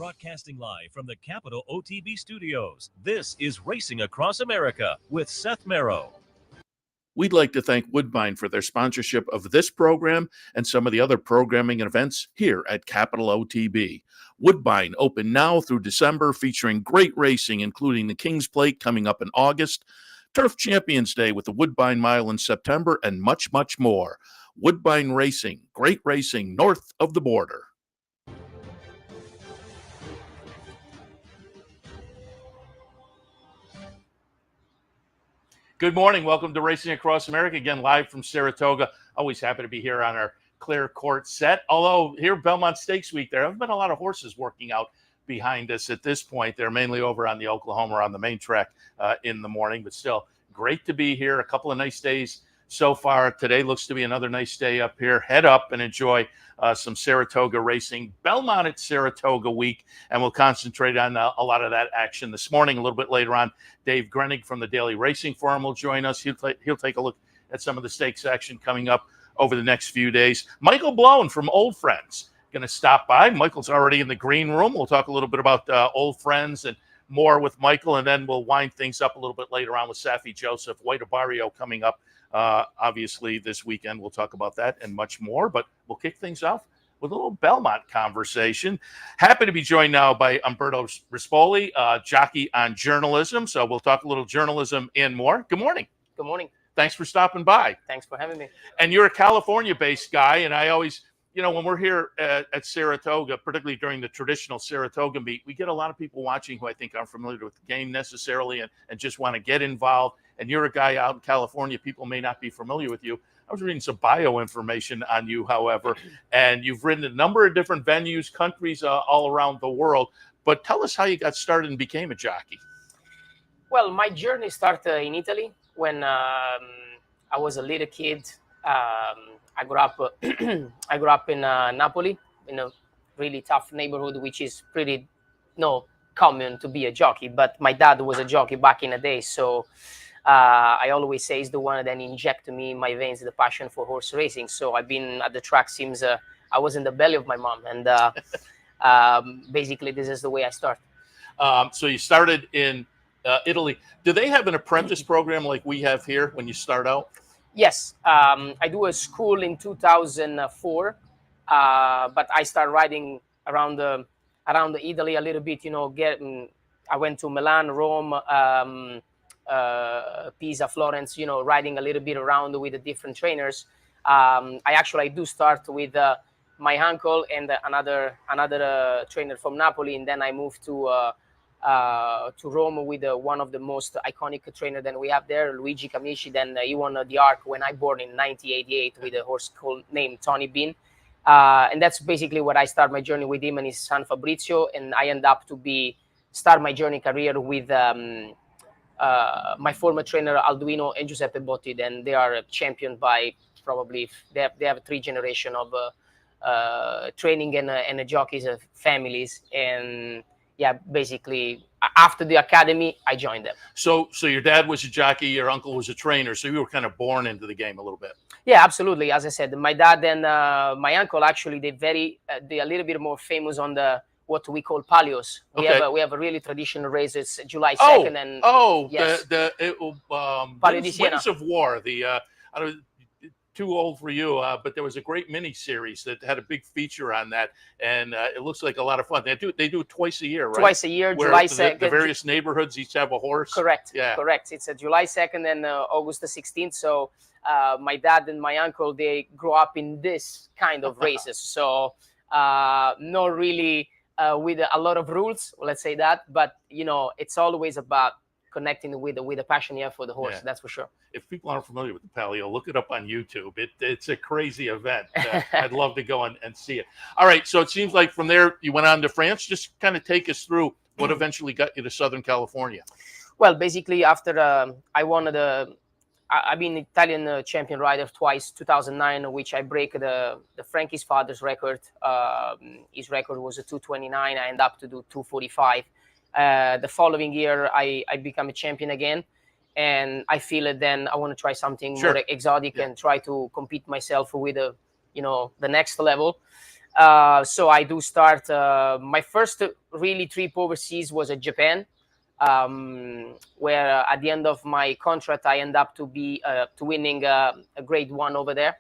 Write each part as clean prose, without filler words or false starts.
Broadcasting live from the Capital OTB studios, this is Racing Across America with Seth Merrow. We'd like to thank Woodbine for their sponsorship of this program and some of the other programming and events here at Capital OTB. Woodbine open now through December, featuring great racing, including the King's Plate coming up in August, Turf Champions Day with the Woodbine Mile in September, and much, much more. Woodbine Racing, great racing north of the border. Good morning. Welcome to Racing Across America, again live from Saratoga. Always happy to be here on our clear court set. Although here Belmont Stakes week, there haven't been a lot of horses working out behind us at this point. They're mainly over on the Oklahoma or on the main track in the morning, but still great to be here. A couple of nice days so far. Today looks to be another nice day up here. Head up and enjoy some Saratoga racing. Belmont at Saratoga week, and we'll concentrate on a lot of that action this morning. A little bit later on, Dave Grening from the Daily Racing Forum will join us. He'll take a look at some of the stakes action coming up over the next few days. Michael Blowen from Old Friends going to stop by. Michael's already in the green room. We'll talk a little bit about Old Friends and more with Michael, and then we'll wind things up a little bit later on with Saffie Joseph. White Barrio coming up obviously this weekend. We'll talk about that and much more, but we'll kick things off with a little Belmont conversation. Happy to be joined now by Umberto Rispoli, jockey on journalism. So we'll talk a little journalism and more. Good morning. Good morning. Thanks for stopping by. Thanks for having me. And you're a California-based guy, and I always, when we're here at Saratoga, particularly during the traditional Saratoga meet, we get a lot of people watching who I think aren't familiar with the game necessarily and just want to get involved. And you're a guy out in California. People may not be familiar with you. I was reading some bio information on you, however, and you've ridden a number of different venues, countries all around the world. But tell us how you got started and became a jockey. Well, my journey started in Italy when I was a little kid. I grew up in Napoli, in a really tough neighborhood, which is pretty common to be a jockey. But my dad was a jockey back in the day, so I always say he's the one that injected me in my veins the passion for horse racing. So I've been at the track since I was in the belly of my mom, and basically this is the way I started. So you started in Italy. Do they have an apprentice program like we have here when you start out? Yes, I do a school in 2004, but I started riding around Italy a little bit. I went to Milan, Rome, Pisa, Florence. Riding a little bit around with the different trainers. I do start with my uncle and another trainer from Napoli, and then I moved to Rome with one of the most iconic trainer that we have there, Luigi Camici. Then he won the Arc when I born in 1988 with a horse named Tony Bean. And that's basically what I start my journey with him and his son Fabrizio. And I end up to start my journey career with my former trainer Alduino and Giuseppe Botti. Then they are championed by probably, they have 3 generations of training and jockeys families. And yeah, basically, after the academy, I joined them. So your dad was a jockey, your uncle was a trainer, so you were kind of born into the game a little bit. Yeah, absolutely. As I said, my dad and my uncle actually they're a little bit more famous on what we call palios. We have a really traditional race. It's July 2nd yes. Palio di Siena. Winds of War. Too old for you, but there was a great mini series that had a big feature on that, and it looks like a lot of fun. They do it twice a year, right? Twice a year, where July 2nd. The various neighborhoods each have a horse. Correct. Yeah. Correct. It's a July 2nd and August the 16th. So my dad and my uncle, they grew up in this kind of races. So not really with a lot of rules, let's say that, but it's always about connecting with the passion you have for the horse. Yeah. That's for sure. If people aren't familiar with the Palio, look it up on YouTube. It's a crazy event. I'd love to go and see it. All right. So it seems like from there you went on to France. Just kind of take us through what eventually got you to Southern California. Well, basically after I've been Italian champion rider twice, 2009, which I break the Frankie's father's record. His record was a 229. I end up to do 245. The following year, I become a champion again. And I feel it then I want to try something more exotic and try to compete myself with the next level. So I do start. My first really trip overseas was at Japan, where at the end of my contract I end up to winning a grade 1 over there.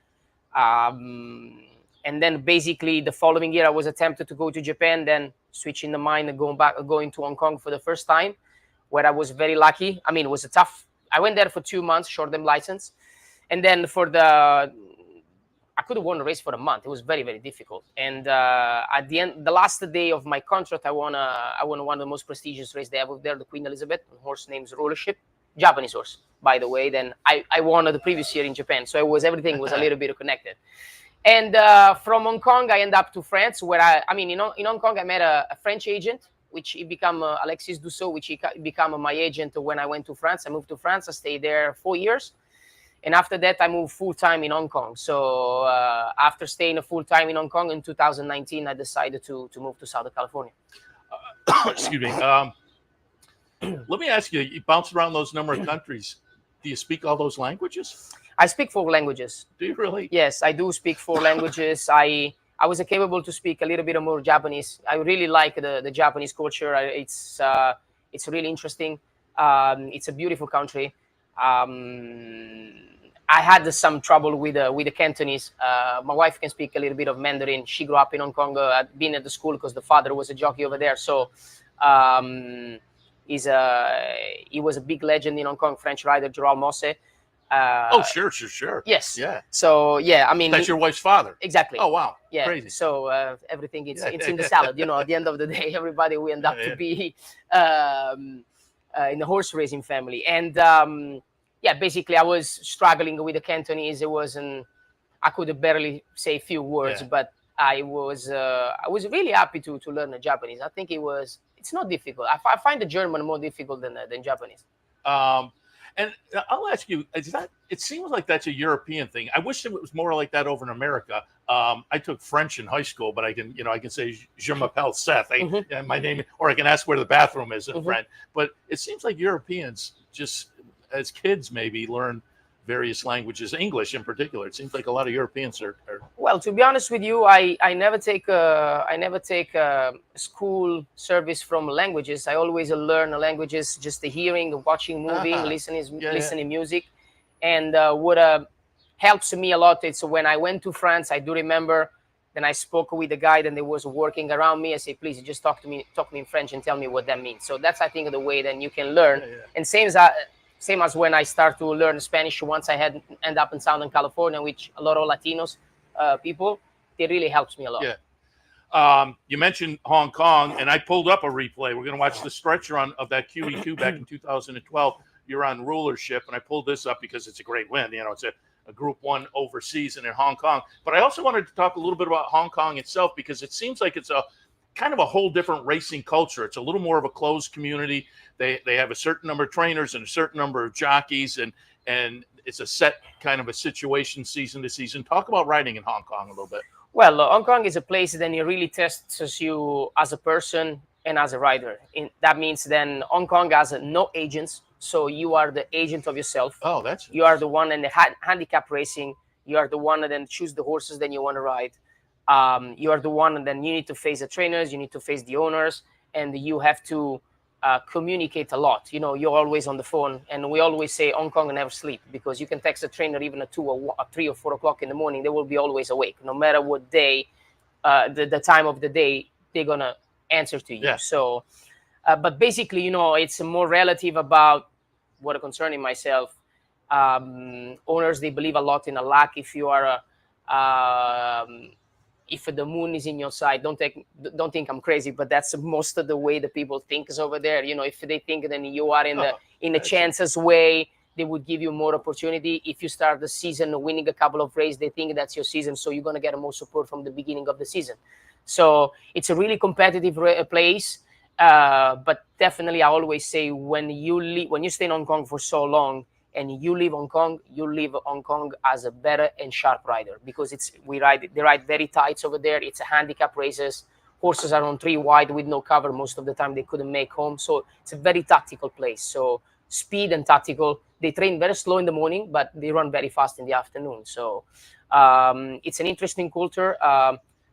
And then basically the following year I was attempted to go to Japan, then switching the mind and going to Hong Kong for the first time, where I was very lucky. I mean, it was a tough. I went there for 2 months, short-term license, and then I could have won a race for a month. It was very, very difficult. And at the end, the last day of my contract, I won one of the most prestigious races they have over there, the Queen Elizabeth, a horse named Rulership, Japanese horse, by the way. Then I won the previous year in Japan, so everything was a little bit connected. And from Hong Kong, I end up to France, where in Hong Kong, I met a French agent, which he became Alexis Dussault, which he became my agent when I went to France. I moved to France. I stayed there 4 years. And after that, I moved full-time in Hong Kong. So after staying full-time in Hong Kong in 2019, I decided to move to Southern California. Excuse me. Let me ask you, you bounce around those number of countries. Do you speak all those languages? I speak 4 languages. Do you really? Yes, I do speak 4 languages. I was capable to speak a little bit more Japanese. I really like the Japanese culture. It's really interesting. It's a beautiful country. I had some trouble with the Cantonese. My wife can speak a little bit of Mandarin. She grew up in Hong Kong, been at the school because the father was a jockey over there. So he was a big legend in Hong Kong, French rider Gerald Mosse. Sure. Yes. Yeah. So yeah, I mean, that's your wife's father. Exactly. Oh wow. Yeah. Crazy. So everything it's in the salad. At the end of the day, everybody we end up to be in the horse racing family. And basically, I was struggling with the Cantonese. I could barely say a few words, but I was really happy to learn the Japanese. I think it's not difficult. I find the German more difficult than Japanese. And I'll ask you, it seems like that's a European thing. I wish it was more like that over in America. I took French in high school, but I can say je m'appelle Seth, my name, or I can ask where the bathroom is in French. But it seems like Europeans just, as kids, maybe learn various languages, English in particular. It seems like a lot of Europeans are. Well, to be honest with you, I never take school service from languages. I always learn languages just the hearing, watching, moving, listening music. And what helps me a lot is when I went to France. I do remember. Then I spoke with the guy that was working around me. I say, please, just talk to me in French and tell me what that means. So that's, I think, the way that you can learn. And same as when I start to learn Spanish once I end up in Southern California, which a lot of Latinos people, it really helps me a lot. Yeah. You mentioned Hong Kong, and I pulled up a replay. We're going to watch the stretch run of that QE2 back in 2012. You're on Rulership, and I pulled this up because it's a great win. It's a Group 1 overseas and in Hong Kong. But I also wanted to talk a little bit about Hong Kong itself, because it seems like it's a kind of a whole different racing culture. It's a little more of a closed community. They have a certain number of trainers and a certain number of jockeys, and it's a set kind of a situation season to season. Talk about riding in Hong Kong a little bit. Well, Hong Kong is a place that it really tests you as a person and as a rider. That means then Hong Kong has no agents, so you are the agent of yourself. Oh, you are the one in the handicap racing. You are the one that then choose the horses that you want to ride. You are the one, and then you need to face the trainers, you need to face the owners, and you have to communicate a lot. You're always on the phone, and we always say Hong Kong never sleep, because you can text a trainer even at 2 or 3 or 4 o'clock in the morning. They will be always awake, no matter what day, the time of the day, they're gonna answer to you. Yeah. So, but basically, it's more relative about what concerning myself. Owners, they believe a lot in a luck. If you are if the moon is in your side, don't think I'm crazy, but that's most of the way the people think is over there. If they think that you are in the chances way, they would give you more opportunity. If you start the season winning a couple of races, they think that's your season, so you're gonna get more support from the beginning of the season. So it's a really competitive place, but definitely I always say when you stay in Hong Kong for so long, and you leave Hong Kong as a better and sharp rider, because they ride very tight over there. It's a handicap races. Horses are on 3 wide with no cover. Most of the time they couldn't make home. So it's a very tactical place. So speed and tactical. They train very slow in the morning, but they run very fast in the afternoon. So it's an interesting culture.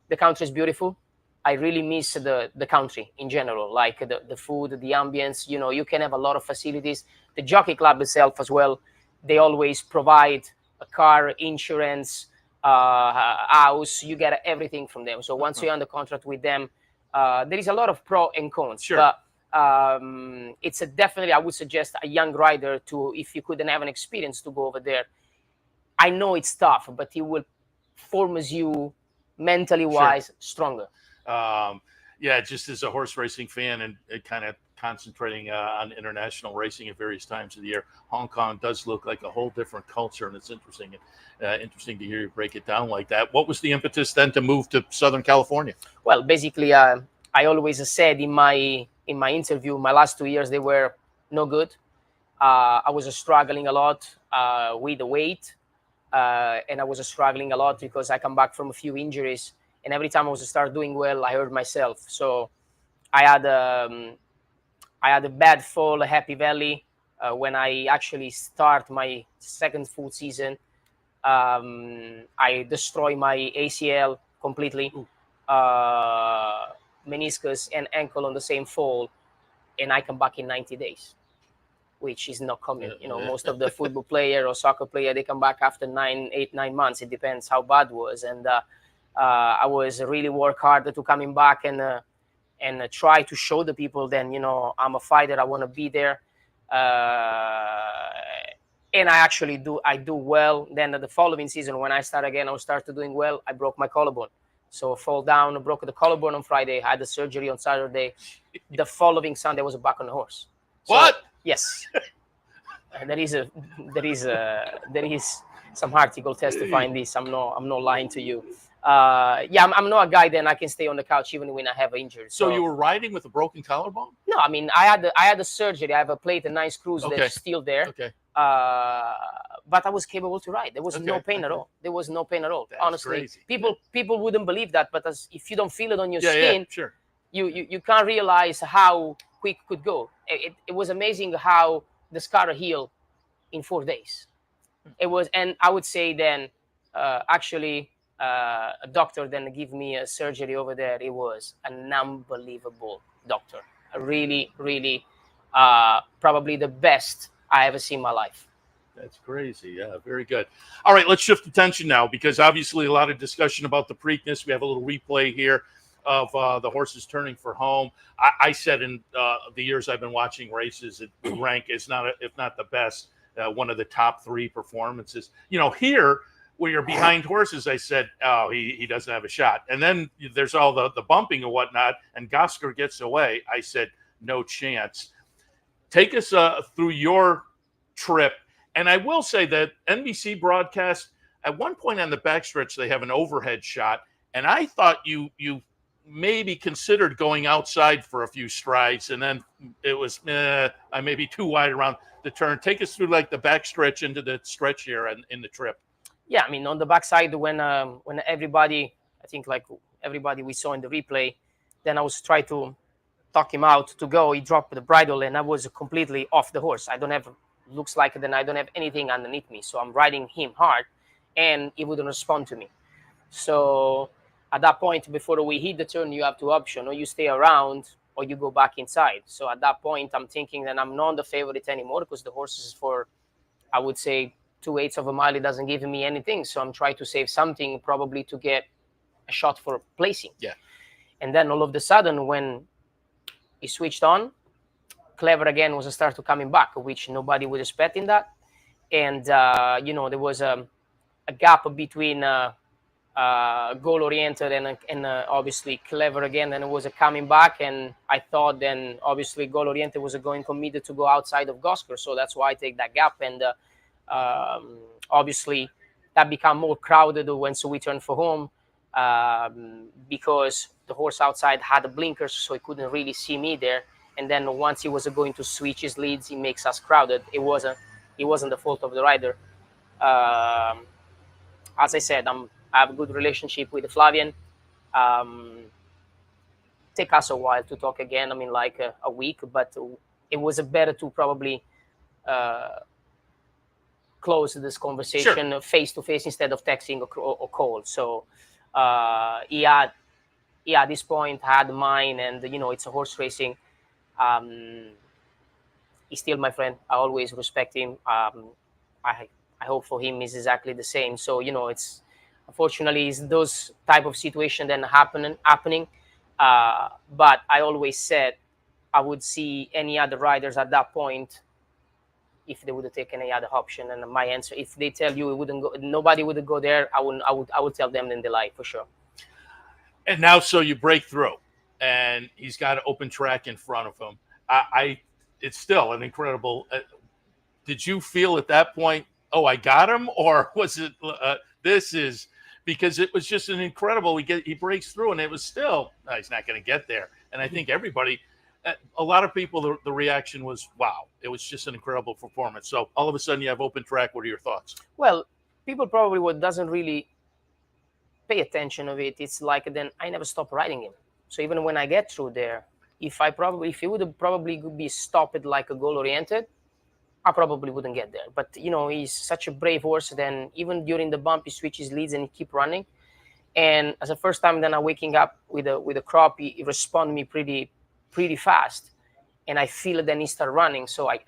The country is beautiful. I really miss the country in general, like the food, the ambience. You know, you can have a lot of facilities. The jockey club itself as well, they always provide a car, insurance, house. You get everything from them. So once you're under contract with them, there is a lot of pro and cons. Sure. But it's definitely, I would suggest a young rider to, if you couldn't have an experience, to go over there. I know it's tough, but it will form you mentally wise, stronger. Yeah, just as a horse racing fan and kind of concentrating on international racing at various times of the year, Hong Kong does look like a whole different culture, and it's interesting to hear you break it down like that. What was the impetus then to move to Southern California? Well, basically, I always said in my interview, my last 2 years, they were no good. I was struggling a lot with the weight, and I was struggling a lot because I come back from a few injuries, and every time I was start doing well, I hurt myself. So I had a bad fall, a Happy Valley, when I actually start my second full season. I destroy my ACL completely, meniscus and ankle on the same fall, and I come back in 90 days, which is not common. You know, most of the football player or soccer player, they come back after 9 months. It depends how bad it was. And I was really work hard to coming back and try to show the people then, you know, I'm a fighter. I want to be there. And I actually do well. Then the following season, when I start again, I started doing well. I broke my collarbone. So fall down, broke the collarbone on Friday, had the surgery on Saturday. The following Sunday, I was back on the horse. So, what? Yes. There is some article testifying this. I'm not lying to you. I'm not a guy then I can stay on the couch even when I have an injury. So you were riding with a broken collarbone? No, I mean I had the surgery. I have a plate and 9 screws that's still there. Okay. But I was capable to ride. There was no pain at all. There was no pain at all. That's honestly, crazy. People wouldn't believe that, but if you don't feel it on your skin, sure. you can't realize how quick it could go. It was amazing how the scar healed in 4 days. It was, and I would say then actually a doctor then give me a surgery over there. It was an unbelievable doctor. A really, really probably the best I ever seen in my life. That's crazy. Yeah, very good. All right, let's shift attention now, because obviously a lot of discussion about the Preakness. We have a little replay here of the horses turning for home. I said in the years I've been watching races, it rank is not, if not the best, one of the top 3 performances. You know, here where you're behind horses, I said, oh, he doesn't have a shot. And then there's all the bumping and whatnot, and Gosker gets away. I said, no chance. Take us through your trip. And I will say that NBC broadcast, at one point on the backstretch, they have an overhead shot. And I thought you maybe considered going outside for a few strides. And then it was, I may be too wide around the turn. Take us through like the backstretch into the stretch here and in the trip. Yeah, I mean, on the backside, when everybody, I think like everybody we saw in the replay, then I was trying to talk him out to go. He dropped the bridle and I was completely off the horse. Looks like then I don't have anything underneath me. So I'm riding him hard and he wouldn't respond to me. So at that point, before we hit the turn, you have 2 options. Or you stay around or you go back inside. So at that point, I'm thinking that I'm not the favorite anymore because the horse is for, I would say, 2/8 of a mile. It doesn't give me anything. So I'm trying to save something probably to get a shot for placing. Yeah. And then all of a sudden, when he switched on, Clever again was a start to coming back, which nobody was expecting that. And, there was a gap between goal-oriented and obviously Clever again. And it was a coming back. And I thought then, obviously, goal-oriented was going committed to go outside of Gosker. So that's why I take that gap. And obviously, that became more crowded once we turned for home because the horse outside had the blinkers, so he couldn't really see me there. And then once he was going to switch his leads, he makes us crowded. It wasn't the fault of the rider. As I said, I have a good relationship with Flavian. Take us a while to talk again. I mean, like a week, but it was better to probably close this conversation face to face instead of texting or call. So He at this point had mine, and it's a horse racing. He's still my friend. I always respect him. I hope for him is exactly the same. So it's unfortunately it's those type of situation then happening. But I always said I would see any other riders at that point if they would have taken any other option. And my answer, if they tell you it wouldn't go, nobody would go there, I would tell them in the life for sure. And now, so you break through, and he's got an open track in front of him. It's still an incredible. Did you feel at that point, oh, I got him, or was it this is because it was just an incredible? He breaks through, and it was still he's not going to get there. And I think everybody, a lot of people, the reaction was, wow, it was just an incredible performance. So all of a sudden, you have open track. What are your thoughts? Well, people probably doesn't really pay attention of it. It's like then I never stop riding him. So even when I get through there, if he would have probably be stopped like a goal oriented, I probably wouldn't get there. But he's such a brave horse. Then even during the bump, he switches leads and he keep running. And as a first time, then I'm waking up with a crop, he responded me pretty fast, and I feel it. Then he start running. So I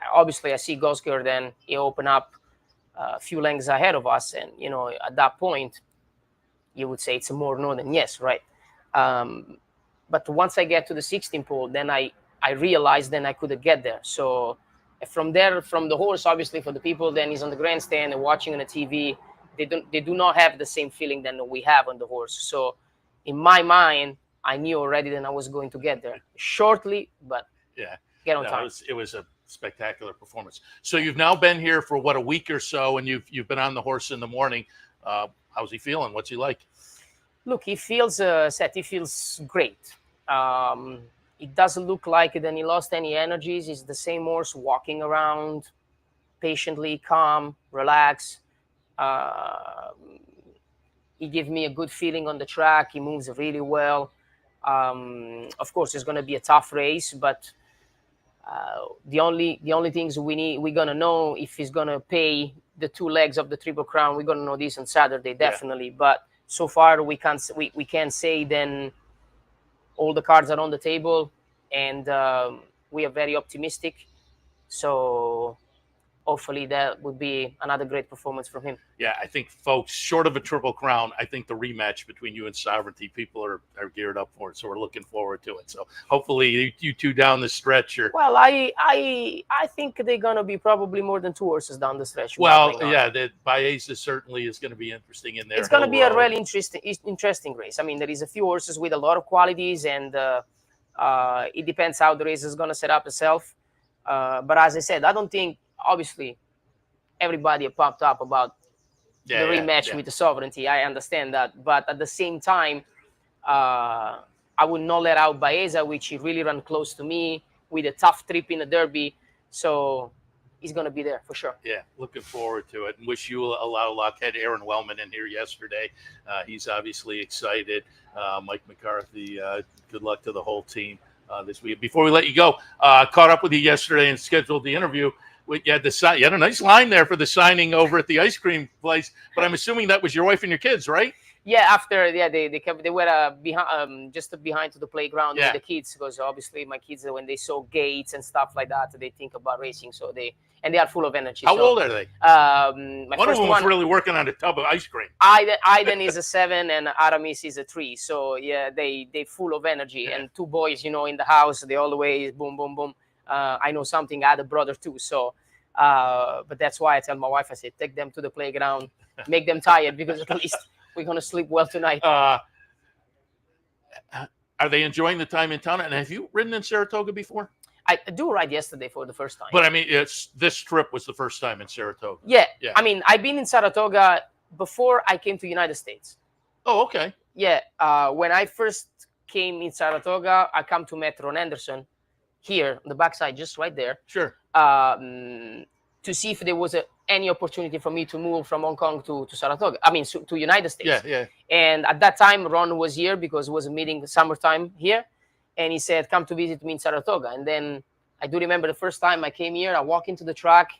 see Gosger. Then he open up a few lengths ahead of us, and at that point, you would say it's a more no than yes, right? But once I get to the 16 pole, then I realized then I couldn't get there. So from there, from the horse, obviously for the people, then he's on the grandstand and watching on the TV. They do not have the same feeling than we have on the horse. So in my mind, I knew already that I was going to get there shortly, but get on time. It was a spectacular performance. So you've now been here for a week or so, and you've been on the horse in the morning. How's he feeling? What's he like? Look, he feels Seth. He feels great. It doesn't look like then he lost any energies. He's the same horse walking around, patiently, calm, relaxed. He gives me a good feeling on the track. He moves really well. Of course, it's going to be a tough race, but the only things we're gonna know if he's gonna pay the 2 legs of the Triple Crown. We're gonna know this on Saturday, definitely. Yeah. But so far we can't say then all the cards are on the table, and we are very optimistic. So hopefully that would be another great performance from him. Yeah, I think, folks, short of a Triple Crown, I think the rematch between you and Sovereignty, people are geared up for it. So we're looking forward to it. So hopefully you two down the stretch. Well, I think they're going to be probably more than 2 horses down the stretch. Well, yeah, the Baeza certainly is going to be interesting in there. It's going to be a really interesting race. I mean, there is a few horses with a lot of qualities, and it depends how the race is going to set up itself. But as I said, I don't think, obviously, everybody popped up about the rematch with the Sovereignty. I understand that. But at the same time, I would not let out Baeza, which he really ran close to me with a tough trip in the Derby. So he's going to be there for sure. Yeah, looking forward to it. And wish you a lot of luck. Had Aaron Wellman in here yesterday. He's obviously excited. Mike McCarthy, good luck to the whole team this week. Before we let you go, caught up with you yesterday and scheduled the interview. You had a nice line there for the signing over at the ice cream place, but I'm assuming that was your wife and your kids, right? Yeah, they were behind, just behind to the playground with the kids, because obviously my kids, when they saw gates and stuff like that, they think about racing. So they are full of energy. How old are they? One of them was really working on a tub of ice cream. Aiden is a 7 and Aramis is a 3. So yeah, they full of energy. And 2 boys, in the house, they always boom, boom, boom. I know something. I had a brother too. So, but that's why I tell my wife, I say, take them to the playground, make them tired, because at least we're going to sleep well tonight. Are they enjoying the time in town? And have you ridden in Saratoga before? I do ride yesterday for the first time. But I mean, this trip was the first time in Saratoga. Yeah. I mean, I've been in Saratoga before I came to United States. Oh, okay. Yeah. When I first came in Saratoga, I come to Metro and Anderson here on the backside, just right there. Sure. To see if there was any opportunity for me to move from Hong Kong to Saratoga. I mean, to United States. Yeah. And at that time, Ron was here because it was a meeting summertime here. And he said, come to visit me in Saratoga. And then I do remember the first time I came here, I walk into the track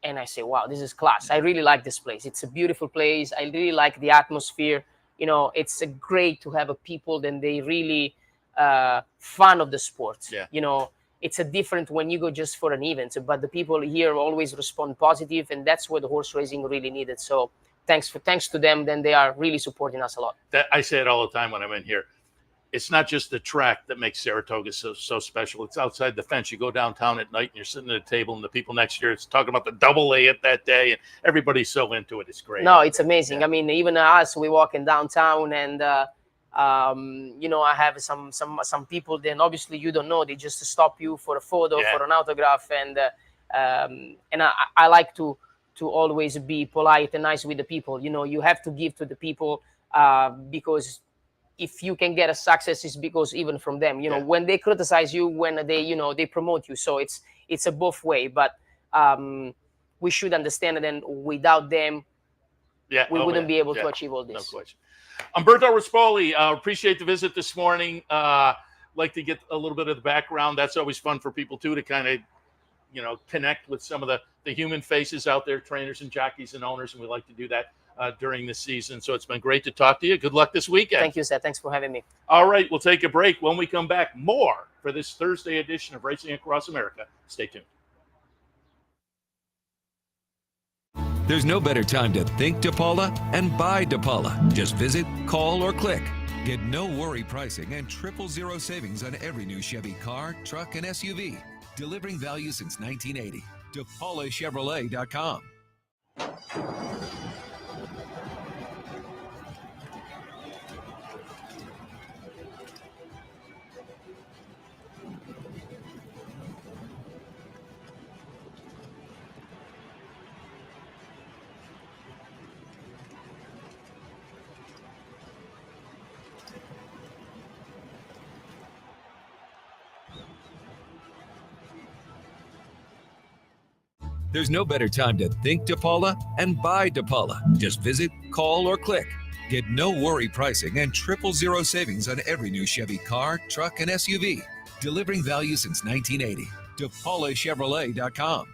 and I say, wow, this is class. I really like this place. It's a beautiful place. I really like the atmosphere. you know, it's great to have a people that they really fan of the sport. Yeah. You know, it's a different when you go just for an event, but the people here always respond positive, and that's what the horse racing really needed. So thanks to them, then they are really supporting us a lot. That I say it all the time when I'm in here. It's not just the track that makes Saratoga so special. It's outside the fence. You go downtown at night and you're sitting at a table and the people next year it's talking about the double A at that day, and everybody's so into it. It's great. No, it's amazing. Yeah. I mean, even us, we walk in downtown and you know, I have some people. Then obviously you don't know. They just stop you for a photo, Yeah. for an autograph, and I like to always be polite and nice with the people. You know, you have to give to the people because if you can get a success, it's because even from them. You know, Yeah. when they criticize you, when they, you know, they promote you. So it's a both way. But we should understand that, and without them, Yeah, we wouldn't be able Yeah. to achieve all No this. question. Umberto Rispoli, appreciate the visit this morning. Like to get a little bit of the background. That's always fun for people too, to kind of, you know, connect with some of the human faces out there, trainers and jockeys and owners, and we like to do that during the season. So it's been great to talk to you. Good luck this weekend. Thank you, Seth. Thanks for having me. All right, we'll take a break. When we come back, more for this Thursday edition of Racing Across America. Stay tuned. There's no better time to think DePaula and buy DePaula. Just visit, call, or click. Get no worry pricing and 000 savings on every new Chevy car, truck, and SUV. Delivering value since 1980. DePaulaChevrolet.com. There's no better time to think DePaula and buy DePaula. Just visit, call, or click. Get no worry pricing and 000 savings on every new Chevy car, truck, and SUV. Delivering value since 1980. DePaulaChevrolet.com.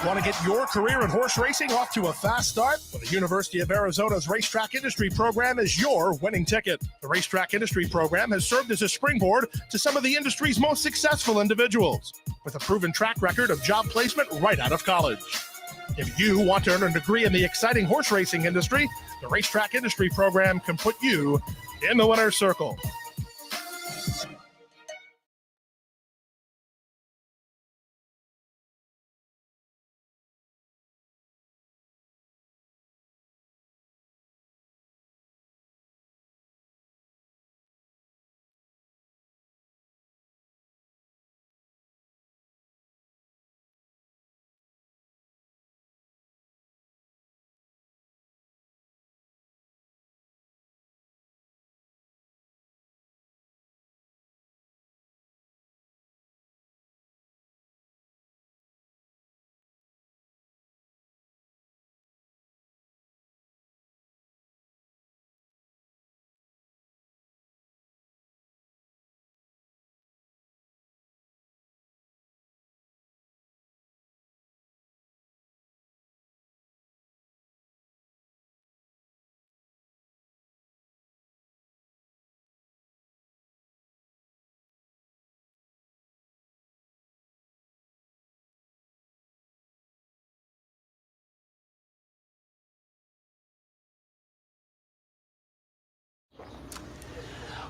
Want to get your career in horse racing off to a fast start? Well, the University of Arizona's Racetrack Industry Program is your winning ticket. The Racetrack Industry Program has served as a springboard to some of the industry's most successful individuals, with a proven track record of job placement right out of college. If you want to earn a degree in the exciting horse racing industry, the Racetrack Industry Program can put you in the winner's circle.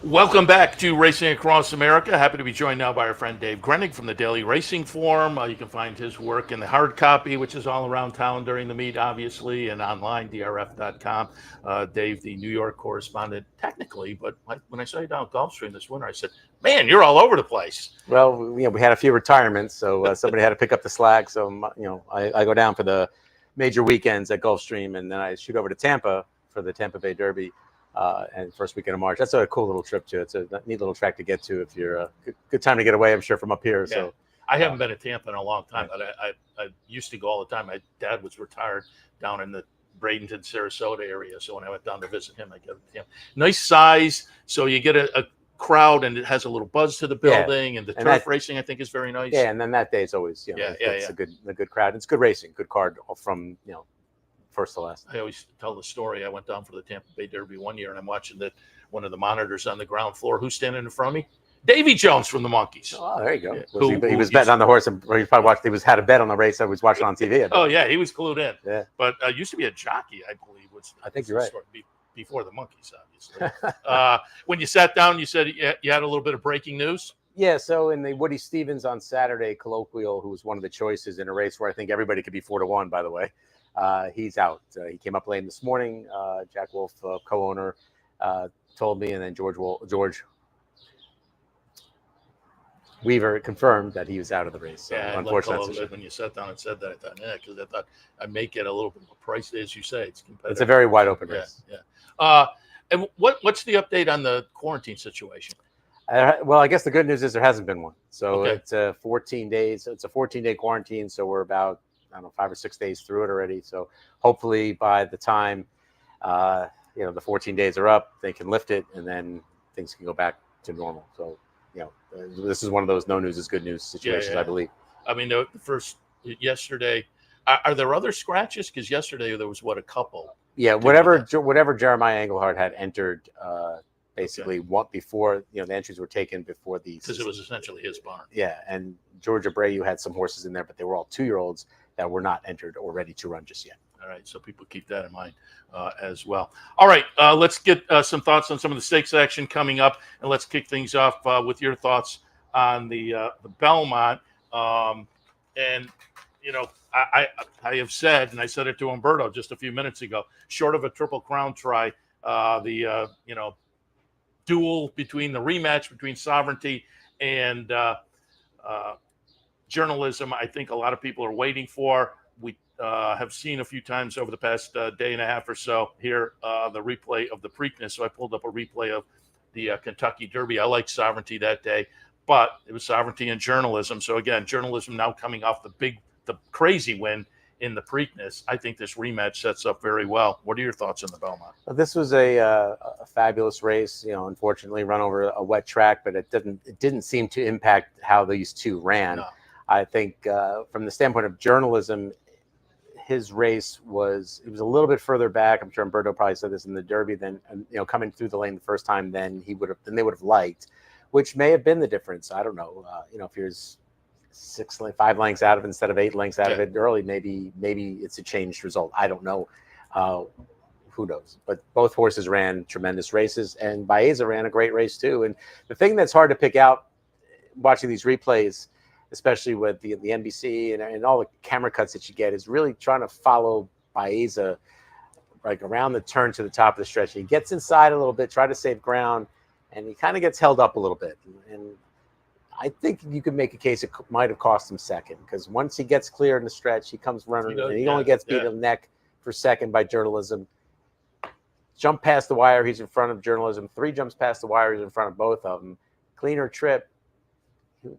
Welcome back to Racing Across America. Happy to be joined now by our friend Dave Grening from the Daily Racing Forum. You can find his work in the hard copy, which is all around town during the meet, obviously, and online, drf.com. Dave, the New York correspondent, technically, but when I saw you down at Gulfstream this winter, I said, man, you're all over the place. Well, we had a few retirements, so somebody had to pick up the slack. So, I go down for the major weekends at Gulfstream, and then I shoot over to Tampa for the Tampa Bay Derby. And first weekend of March. That's a cool little trip too. It's a neat little track to get to if you're a good time to get away, I'm sure, from up here. Yeah. So I haven't been to Tampa in a long time, but I used to go all the time. My dad was retired down in the Bradenton, Sarasota area. So when I went down to visit him, I go to Tampa. Nice size. So you get a crowd and it has a little buzz to the building, and the turf racing I think is very nice. Yeah, and then that day it's always it's a good crowd. It's good racing, good card from first to last. I always tell the story. I went down for the Tampa Bay Derby one year, and I'm watching one of the monitors on the ground floor. Who's standing in front of me? Davy Jones from the Monkees. Oh, there you go. Yeah. He was betting on the horse, and he probably watched. He had a bet on the race. I was watching on TV. Oh yeah, he was clued in. Yeah, but used to be a jockey, I believe. I think you're right. Before the Monkees, obviously. When you sat down, you said you had a little bit of breaking news. Yeah, so in the Woody Stevens on Saturday colloquial, who was one of the choices in a race where I think everybody could be 4-1, by the way, he's out. He came up late this morning. Jack Wolf, co-owner, told me, and then George Weaver confirmed that he was out of the race. So yeah, unfortunately, when you sat down and said that, I thought, because I thought I may get a little bit of a price, as you say. It's competitive. It's a very wide open race. Yeah. And what's the update on the quarantine situation? Well, I guess the good news is there hasn't been one. So Okay. it's 14 days. It's a 14-day quarantine. So we're about, I don't know, 5 or 6 days through it already. So hopefully by the time, the 14 days are up, they can lift it and then things can go back to normal. So, this is one of those no news is good news situations, I believe. I mean, the first yesterday, are there other scratches? Because yesterday there was a couple. Yeah, whatever Jeremiah Engelhardt had entered, basically what before the entries were taken before these. Because it was essentially his barn. Yeah, and George Abreu had some horses in there, but they were all 2-year-olds that were not entered or ready to run just yet. All right, so people keep that in mind as well. All right, let's get some thoughts on some of the stakes action coming up, and let's kick things off with your thoughts on the Belmont. And I have said, and I said it to Umberto just a few minutes ago, short of a Triple Crown try, the duel between the rematch between Sovereignty and Journalism, I think a lot of people are waiting for. We have seen a few times over the past day and a half or so here the replay of the Preakness. So I pulled up a replay of the Kentucky Derby. I liked Sovereignty that day, but it was Sovereignty and Journalism. So again, Journalism now coming off the crazy win in the Preakness. I think this rematch sets up very well. What are your thoughts on the Belmont? Well, this was a fabulous race. Unfortunately, run over a wet track, but it didn't seem to impact how these two ran. No. I think from the standpoint of Journalism, his race was a little bit further back. I'm sure Umberto probably said this in the Derby than coming through the lane the first time than they would have liked, which may have been the difference. I don't know. If you're 5 lengths out of it instead of 8 lengths out of it early, maybe it's a changed result. I don't know. Who knows? But both horses ran tremendous races, and Baeza ran a great race too. And the thing that's hard to pick out watching these replays, especially with the NBC and all the camera cuts that you get, is really trying to follow Baeza like around the turn to the top of the stretch. He gets inside a little bit, try to save ground, and he kind of gets held up a little bit. And I think you could make a case it might have cost him second, because once he gets clear in the stretch, he comes running, and he only gets beat in the neck for second by Journalism. Jump past the wire, he's in front of Journalism. 3 jumps past the wire, he's in front of both of them. Cleaner trip.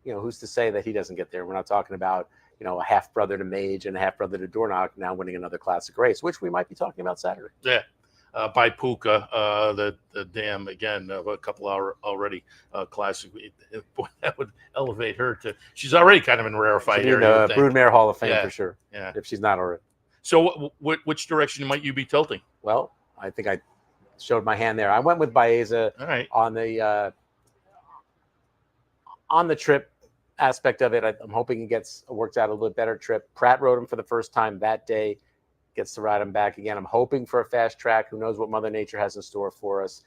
Who's to say that he doesn't get there? We're not talking about, a half brother to Mage and a half brother to Dornoch now winning another classic race, which we might be talking about Saturday. Yeah. By Puka, the dam again of a couple hour already classic. Boy, that would elevate her to. She's already kind of in rarefied area. Broodmare Hall of Fame for sure. Yeah, if she's not already. So, which direction might you be tilting? Well, I think I showed my hand there. I went with Baeza on the trip aspect of it. I'm hoping he works out a little bit better trip. Pratt rode him for the first time that day. Gets to ride him back again. I'm hoping for a fast track. Who knows what Mother Nature has in store for us.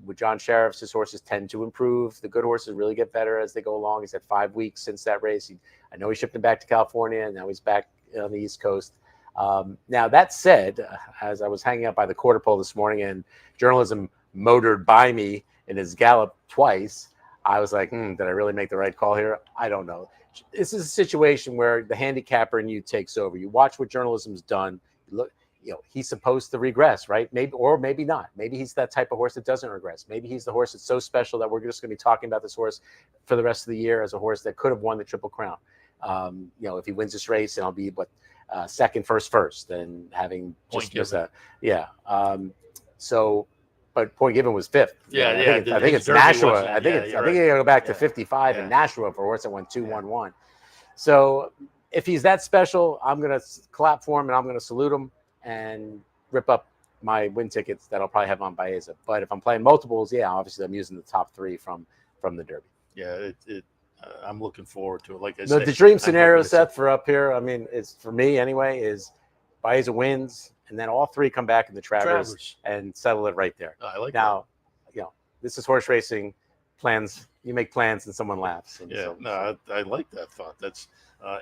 With John Sheriff's, his horses tend to improve. The good horses really get better as they go along. He's had 5 weeks since that race. I know he shipped him back to California, and now he's back on the East Coast. Now, that said, as I was hanging out by the quarter pole this morning and Journalism motored by me in his gallop twice, I was like, did I really make the right call here? I don't know. This is a situation where the handicapper in you takes over. You watch what Journalism's done. You look, he's supposed to regress, right? Maybe, or maybe not. Maybe he's that type of horse that doesn't regress. Maybe he's the horse that's so special that we're just going to be talking about this horse for the rest of the year as a horse that could have won the Triple Crown. If he wins this race, and I'll be second, first, and having just missed that. Yeah. But Point Given was 5th. I think it's Nashua. I think you got to go back to 55 in Nashua for a horse that won 2-1-1. So if he's that special, I'm going to clap for him and I'm going to salute him. and rip up my win tickets that I'll probably have on Baeza. But if I'm playing multiples, yeah, obviously I'm using the top 3 from the Derby. Yeah, I'm looking forward to it. Like I The said, dream scenario, Seth, for up here, I mean, it's for me anyway, is Baeza wins, and then all 3 come back in the Travers. And settle it right there. I like now, you know, this is horse racing. Plans, you make plans and someone laughs. And yeah, I like that thought. That's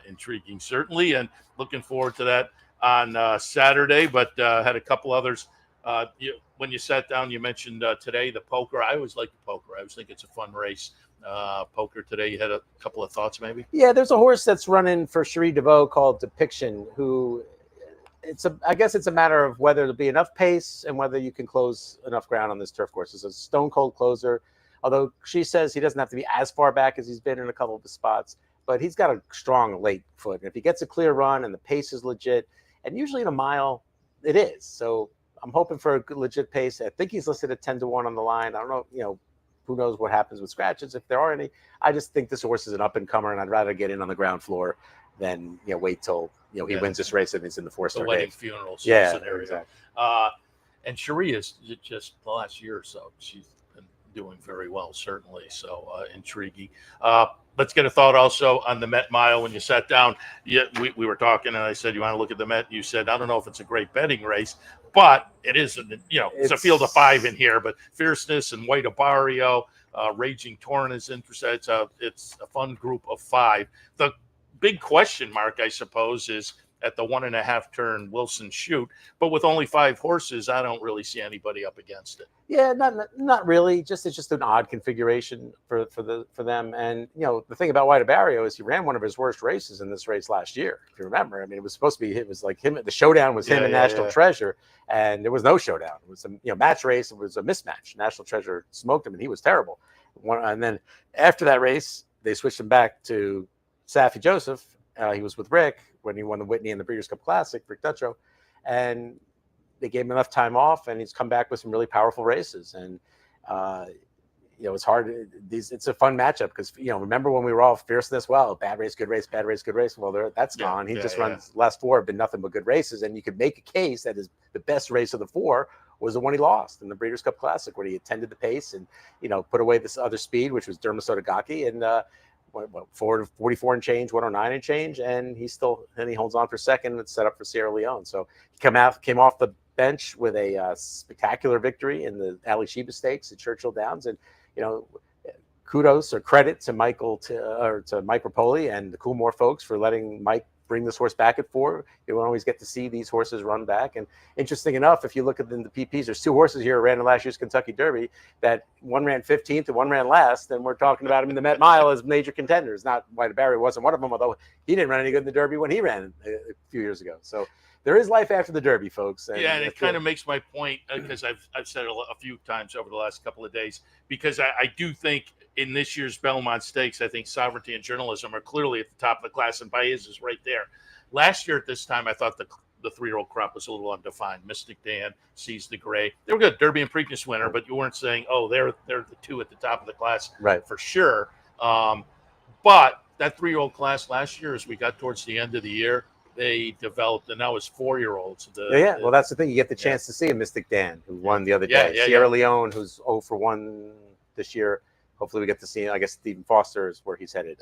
intriguing, certainly, and looking forward to that on Saturday. But had a couple others. When you sat down, you mentioned today the poker. I always like the poker. I always think it's a fun race. Poker today. You had a couple of thoughts, maybe? Yeah, there's a horse that's running for Cherie DeVaux called Depiction, who I guess it's a matter of whether there'll be enough pace and whether you can close enough ground on this turf course. It's a stone cold closer, although she says he doesn't have to be as far back as he's been in a couple of the spots, but he's got a strong late foot. And if he gets a clear run and the pace is legit, and usually in a mile it is. So I'm hoping for a good, legit pace. I think he's listed at 10-1 on the line. I don't know, who knows what happens with scratches, if there are any. I just think this horse is an up-and-comer, and I'd rather get in on the ground floor than wait till he wins this race and it's in the 4-star wedding day. Funeral scenario. Exactly. And Cherie is just the last year or so, she's been doing very well, certainly. So intriguing. Let's get a thought also on the Met Mile. When you sat down, we were talking, and I said, you want to look at the Met? You said, I don't know if it's a great betting race, but it is, it's a field of 5 in here. But Fierceness and White Abario, Raging Torrent is interested. It's a fun group of 5. The big question mark, I suppose, is at the 1.5 turn Wilson Shoot, but with only 5 horses, I don't really see anybody up against it. Yeah, not really. It's just an odd configuration for them. And the thing about White Abario is he ran one of his worst races in this race last year. If you remember, I mean, it was supposed to be the showdown was him and National Treasure, and there was no showdown. It was a match race. It was a mismatch. National Treasure smoked him, and he was terrible. And then after that race, they switched him back to Saffie Joseph. He was with Rick when he won the Whitney and the Breeders' Cup Classic, Rick Dutrow, and they gave him enough time off, and he's come back with some really powerful races. And it's hard. It's a fun matchup because remember when we were all Fierceness? Well, bad race, good race, bad race, good race. Well, that's gone. He just runs last 4 have been nothing but good races, and you could make a case that the best race of the 4 was the one he lost in the Breeders' Cup Classic, where he attended the pace and put away this other speed, which was Jockey, and 44 and change, 109 and change, and he holds on for second and set up for Sierra Leone. So he came off the bench with a spectacular victory in the Ali Sheba Stakes at Churchill Downs, and kudos or credit to Mike Rapoli and the Coolmore folks for letting Mike bring this horse back at 4. You won't always get to see these horses run back. And interesting enough, if you look at the PPs, there's 2 horses here who ran in last year's Kentucky Derby that one ran 15th and one ran last, and we're talking about him in the Met Mile as major contenders. Not White Abario wasn't one of them, although he didn't run any good in the Derby when he ran a few years ago. So there is life after the Derby, folks. And it kind of makes my point, because I've said it a few times over the last couple of days, because I do think in this year's Belmont Stakes, I think Sovereignty and Journalism are clearly at the top of the class, and Baez is right there. Last year at this time, I thought the 3-year-old crop was a little undefined. Mystic Dan, Seize the Gray. They were good, Derby and Preakness winner, but you weren't saying, they're the 2 at the top of the class, right, for sure. But that 3-year-old class last year, as we got towards the end of the year, they developed, and now it's 4-year-olds. Well, that's the thing. You get the chance to see a Mystic Dan, who won the other day. Sierra Leone, who's 0 for 1 this year. Hopefully we get to see, I guess, Stephen Foster is where he's headed.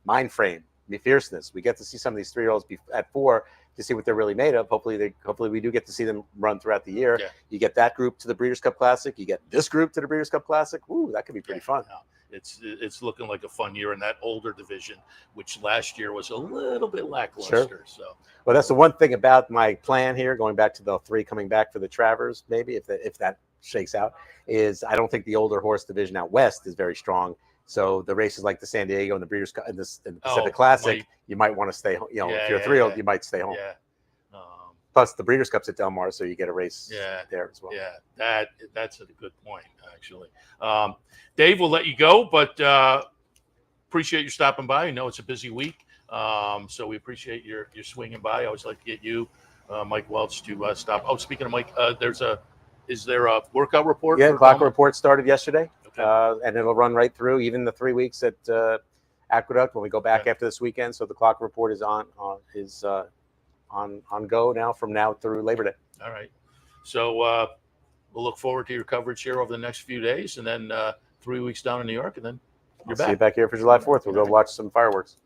Mindframe, Fierceness. We get to see some of these 3-year-olds at 4 to see what they're really made of. Hopefully we do get to see them run throughout the year. Yeah. You get that group to the Breeders' Cup Classic. You get this group to the Breeders' Cup Classic. Ooh, that could be pretty fun. It's looking like a fun year in that older division, which last year was a little bit lackluster. Sure. So, well, that's the one thing about my plan here, going back to the 3 coming back for the Travers, maybe if that shakes out, is I don't think the older horse division out west is very strong. So the races like the San Diego and the Breeders' Cup and the Pacific Classic, you might want to stay home. If you're a 3-year-old, you might stay home. Yeah. Plus the Breeders' Cup's at Del Mar, so you get a race there as well. Yeah, that's a good point, actually. Dave, we'll let you go, but appreciate you stopping by. I know it's a busy week, so we appreciate your swinging by. I always like to get you, Mike Welch, to stop. Oh, speaking of Mike, is there a workout report? Yeah, clock report started yesterday, and it'll run right through, even the 3 weeks at Aqueduct when we go back after this weekend. So the clock report is go now from now through Labor Day. All right. So we'll look forward to your coverage here over the next few days, and then 3 weeks down in New York, and then you're back. See you back here for July 4th. We'll go watch some fireworks.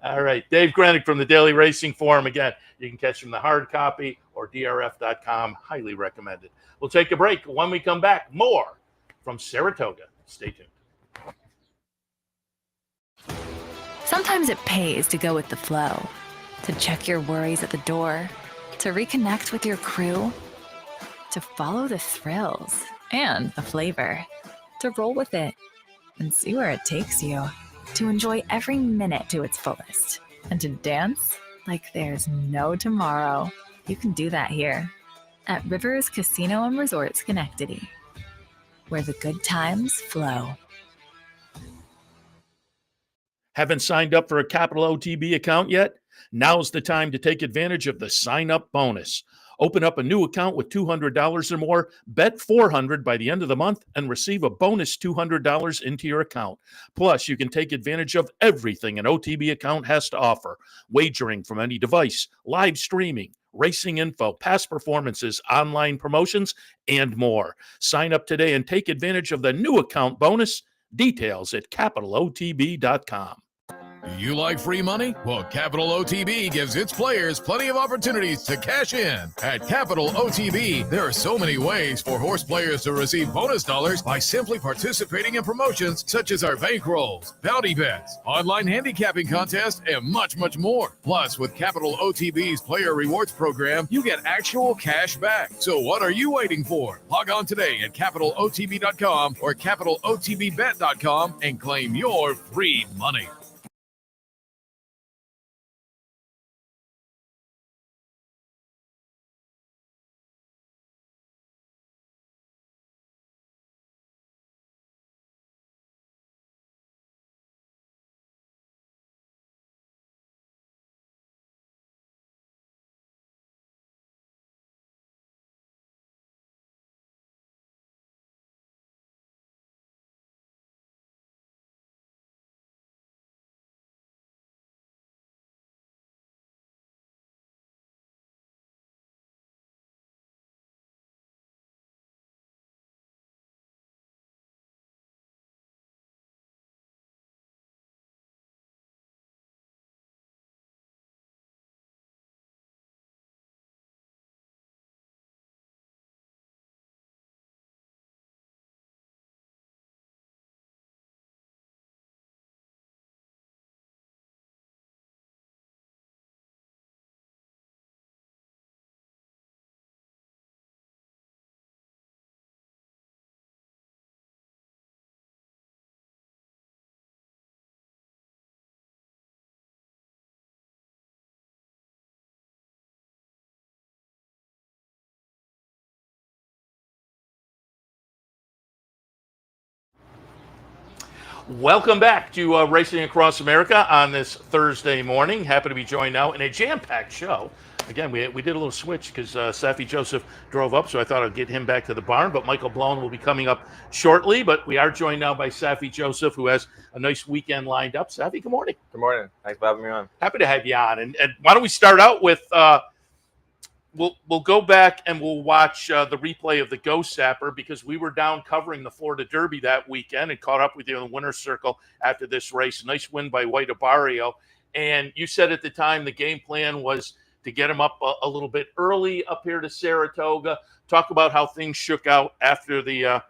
All right. Dave Grening from the Daily Racing Forum. Again, you can catch from the hard copy or drf.com. Highly recommended. We'll take a break. When we come back, more from Saratoga. Stay tuned. Sometimes it pays to go with the flow, to check your worries at the door, to reconnect with your crew, to follow the thrills and the flavor, to roll with it and see where it takes you, to enjoy every minute to its fullest, and to dance like there's no tomorrow. You can do that here at Rivers Casino and Resort Schenectady, where the good times flow. Haven't signed up for a Capital OTB account yet? Now's the time to take advantage of the sign-up bonus. Open up a new account with $200 or more, bet $400 by the end of the month, and receive a bonus $200 into your account. Plus, you can take advantage of everything an OTB account has to offer. Wagering from any device, live streaming, racing info, past performances, online promotions, and more. Sign up today and take advantage of the new account bonus. Details at capitalotb.com. You like free money? Well, Capital OTB gives its players plenty of opportunities to cash in. At Capital OTB, there are so many ways for horse players to receive bonus dollars by simply participating in promotions such as our bankrolls, bounty bets, online handicapping contests, and much, much more. Plus, with Capital OTB's Player Rewards program, you get actual cash back. So what are you waiting for? Log on today at capitalotb.com or capitalotbbet.com and claim your free money. Welcome back to Racing Across America on this Thursday morning. Happy to be joined now in a jam-packed show. Again, we did a little switch because Saffie Joseph drove up, so I thought I'd get him back to the barn, but Michael Blowen will be coming up shortly. But we are joined now by Saffie Joseph, who has a nice weekend lined up. Saffie, good morning. Good morning. Thanks for having me on. Happy to have you on. And why don't we start out with we'll go back and we'll watch the replay of the Ghost Sapper, because we were down covering the Florida Derby that weekend and caught up with you in the winner's circle after this race. Nice win by White Abarrio. And you said at the time the game plan was to get him up a little bit early up here to Saratoga. Talk about how things shook out after the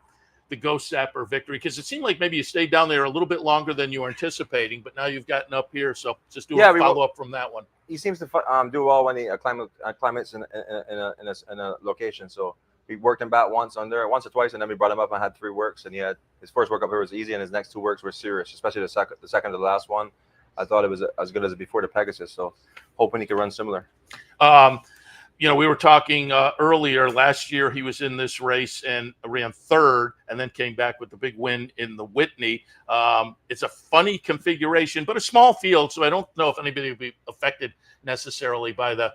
Ghost Sapper victory, because it seemed like maybe you stayed down there a little bit longer than you were anticipating, but now you've gotten up here. So just do a follow-up from that one. He seems to do well when he climates in a location. So we worked him back once or twice, and then we brought him up and had 3 works. And he had his first work up here was easy, and his next 2 works were serious, especially the second to the last one. I thought it was as good as before the Pegasus. So hoping he could run similar. You know, we were talking earlier. Last year, he was in this race and ran 3rd, and then came back with the big win in the Whitney. It's a funny configuration, but a small field, so I don't know if anybody will be affected necessarily by the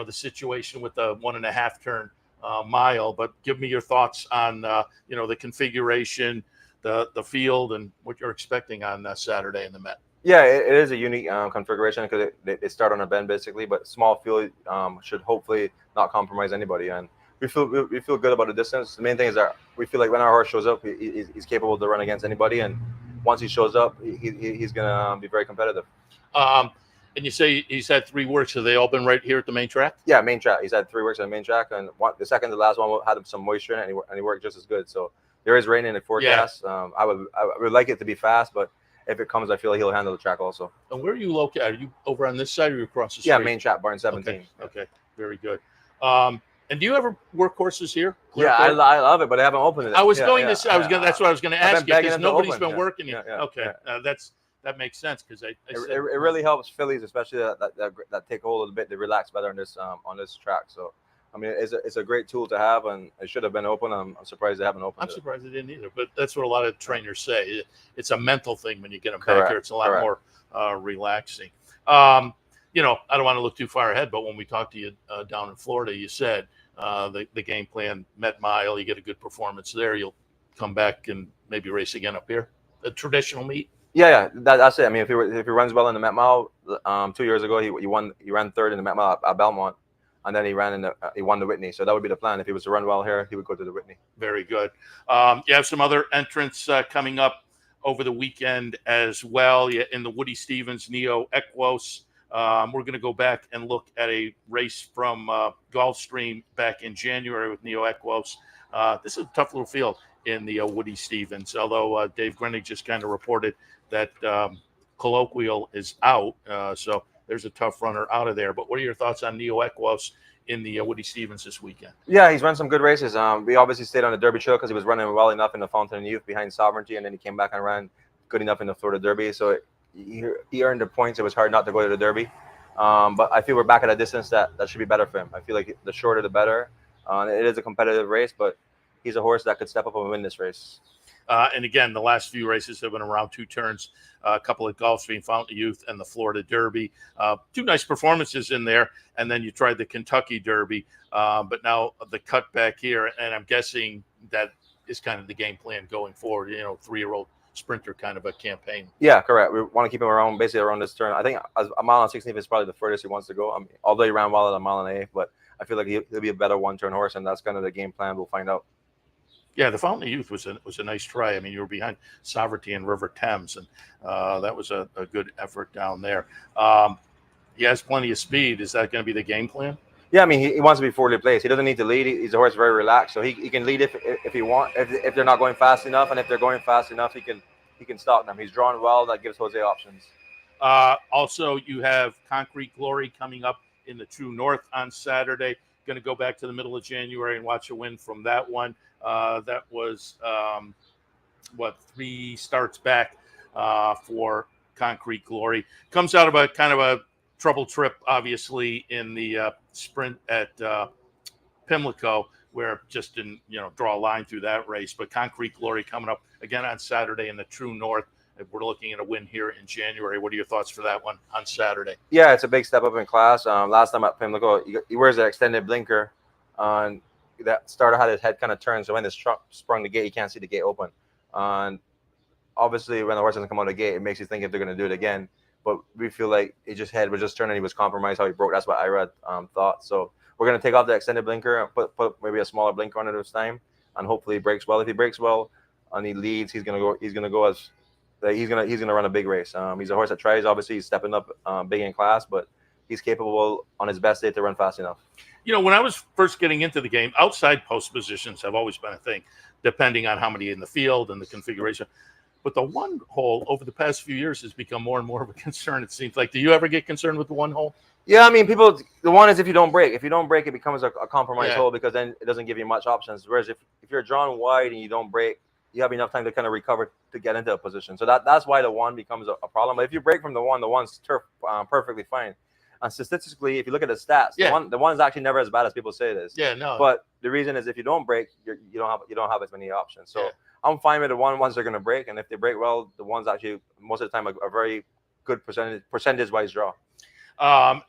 situation with the 1.5 turn mile. But give me your thoughts on the configuration, the field, and what you're expecting on Saturday in the Met. Yeah, it is a unique configuration because they start on a bend basically, but small field should hopefully not compromise anybody. And we feel good about the distance. The main thing is that we feel like when our horse shows up, he's capable to run against anybody. And once he shows up, he's gonna be very competitive. And you say he's had 3 works. Have they all been right here at the main track? Yeah, main track. He's had 3 works on the main track, and the second to last one had some moisture in it, and he worked just as good. So there is rain in the forecast. Yeah. I would like it to be fast, but if it comes, I feel like he'll handle the track also. And where are you located? Are you over on this side or are you across the street? Yeah, main track, barn 17. Okay, very good. And do you ever work courses here? Yeah, I love it, but I haven't opened it. I was going to say, that's what I was going to ask you, because nobody's been working it. Yeah. That makes sense, because it really helps fillies, especially that take hold of the bit. They relax better on this track. So, I mean, it's a great tool to have, and it should have been open. I'm surprised they haven't opened it. I'm surprised they didn't either, but that's what a lot of trainers say. It's a mental thing when you get them back here. It's a lot more relaxing. I don't want to look too far ahead, but when we talked to you down in Florida, you said the game plan met mile. You get a good performance there, you'll come back and maybe race again up here. A traditional meet. Yeah, that's it. I mean, if he runs well in the Met Mile, 2 years ago he ran third in the Met Mile at Belmont, and then he won the Whitney. So that would be the plan. If he was to run well here, he would go to the Whitney. Very good. You have some other entrants coming up over the weekend as well. In the Woody Stevens Neo Equos. We're going to go back and look at a race from Gulfstream back in January with Neo Equos. This is a tough little field in the Woody Stevens, although Dave Grening just kind of reported that Colloquial is out. So there's a tough runner out of there. But what are your thoughts on Neo Equos in the Woody Stevens this weekend? Yeah, he's run some good races. We obviously stayed on the Derby trail because he was running well enough in the Fountain of Youth behind Sovereignty, and then he came back and ran good enough in the Florida Derby. So he earned the points. It was hard not to go to the Derby. But I feel we're back at a distance that should be better for him. I feel like the shorter the better. It is a competitive race, but he's a horse that could step up and win this race. And again, the last few races have been around 2 turns, a couple at Gulfstream, Fountain of Youth, and the Florida Derby. 2 nice performances in there. And then you tried the Kentucky Derby. But now the cutback here, and I'm guessing that is kind of the game plan going forward, 3-year-old sprinter kind of a campaign. Yeah, correct. We want to keep him around this turn. I think a mile and 16th is probably the furthest he wants to go. I mean, although he ran well at a mile and 1/8, but I feel like he'll be a better one-turn horse, and that's kind of the game plan. We'll find out. Yeah, the Fountain of Youth was a nice try. I mean, you were behind Sovereignty and River Thames, and that was a good effort down there. He has plenty of speed. Is that going to be the game plan? Yeah, I mean, he wants to be forwardly placed. He doesn't need to lead. He's a horse very relaxed, so he can lead if he wants. If they're not going fast enough, and if they're going fast enough, he can stop them. He's drawn well. That gives Jose options. Also, you have Concrete Glory coming up in the True North on Saturday. Going to go back to the middle of January and watch a win from that one. That was 3 starts back for Concrete Glory. Comes out of a kind of a trouble trip, obviously, in the sprint at Pimlico, where just didn't draw a line through that race. But Concrete Glory coming up again on Saturday in the True North. We're looking at a win here in January. What are your thoughts for that one on Saturday? Yeah, it's a big step up in class. Last time at Pimlico, he wears an extended blinker. On that starter had his head kind of turned, so when this truck sprung the gate, you can't see the gate open. And obviously, when the horse doesn't come out of the gate, it makes you think if they're going to do it again. But we feel like his head was just turning. He was compromised how he broke. That's what Irad thought. So we're going to take off the extended blinker and put maybe a smaller blinker on it this time, and hopefully he breaks well. If he breaks well and he leads, he's going to run a big race. He's a horse that tries. Obviously, he's stepping up big in class, but he's capable on his best day to run fast enough. When I was first getting into the game, outside post positions have always been a thing, depending on how many in the field and the configuration. But the one hole over the past few years has become more and more of a concern, it seems like. Do you ever get concerned with the one hole? Yeah, I mean, the one is if you don't break. If you don't break, it becomes a compromise hole because then it doesn't give you much options. Whereas if you're drawn wide and you don't break, you have enough time to kind of recover to get into a position. So that's why the one becomes a problem. But if you break from the one's perfectly fine. And statistically, if you look at the stats, the one is actually never as bad as people say it is. Yeah, no. But the reason is if you don't break, you don't have as many options. So I'm fine with the once they're going to break, and if they break well, the one's actually most of the time a very good percentage-wise draw.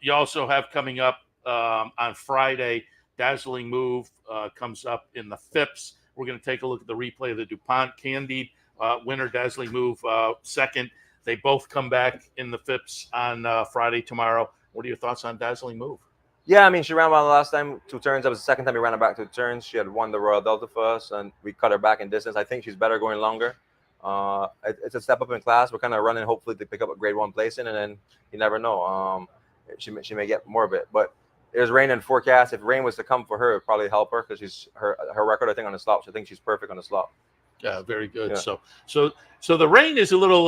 You also have coming up on Friday, Dazzling Move comes up in the Phipps. We're going to take a look at the replay of the DuPont Candide winner, Dazzling Move second. They both come back in the Phipps on Friday tomorrow. What are your thoughts on Dazzling Move? Yeah, I mean, she ran well the last time, 2 turns. That was the second time we ran her back 2 turns. She had won the Royal Delta for us, and we cut her back in distance. I think she's better going longer. It's a step up in class. We're kind of running, hopefully, to pick up a grade 1 placing, and then you never know. She may get more of it. But there's rain in forecast. If rain was to come for her, it would probably help her because her record, I think, on the slops, I think she's perfect on the slop. Yeah, very good. Yeah. So the rain is a little.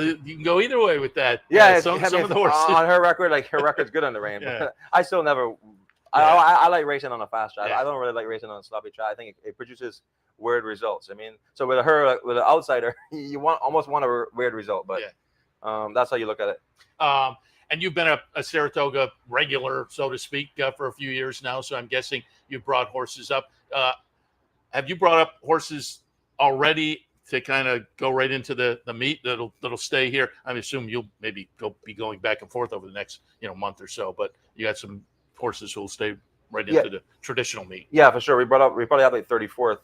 You can go either way with that. Yeah, some of the horses on her record, like her record's good on the rain. Yeah. But I still never. Yeah. I like racing on a fast track. Yeah. I don't really like racing on a sloppy track. I think it produces weird results. I mean, so with her, with an outsider, you almost want a weird result, but that's how you look at it. And you've been a Saratoga regular, so to speak, for a few years now. So I'm guessing you've brought horses up. Have you brought up horses already to kind of go right into the meet that'll stay here? I assume you'll maybe be going back and forth over the next month or so, but you got some horses who will stay right into the traditional meet. Yeah, for sure. We probably have like 34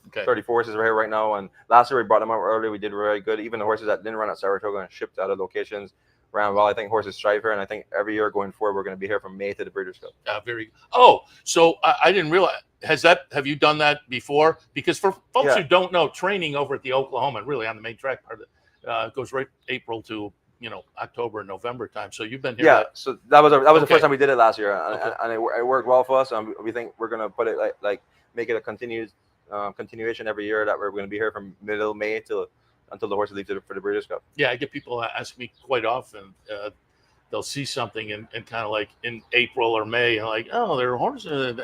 horses right here right now. And last year we brought them up early. We did very good. Even the horses that didn't run at Saratoga and shipped out of locations ran well. I think horses strive here, and I think every year going forward we're going to be here from May to the Breeders' Cup. So I didn't realize. Have you done that before? Because for folks who don't know, training over at the Oklahoma and really on the main track part of it goes right April to October and November time. So you've been here. Yeah, so that was the first time we did it last year, and it worked well for us. We think we're gonna put it like make it a continuation every year that we're gonna be here from middle May until the horses leave for the Breeders' Cup. Yeah, I get people ask me quite often. They'll see something and kind of like in April or May, and like, oh, they're horses.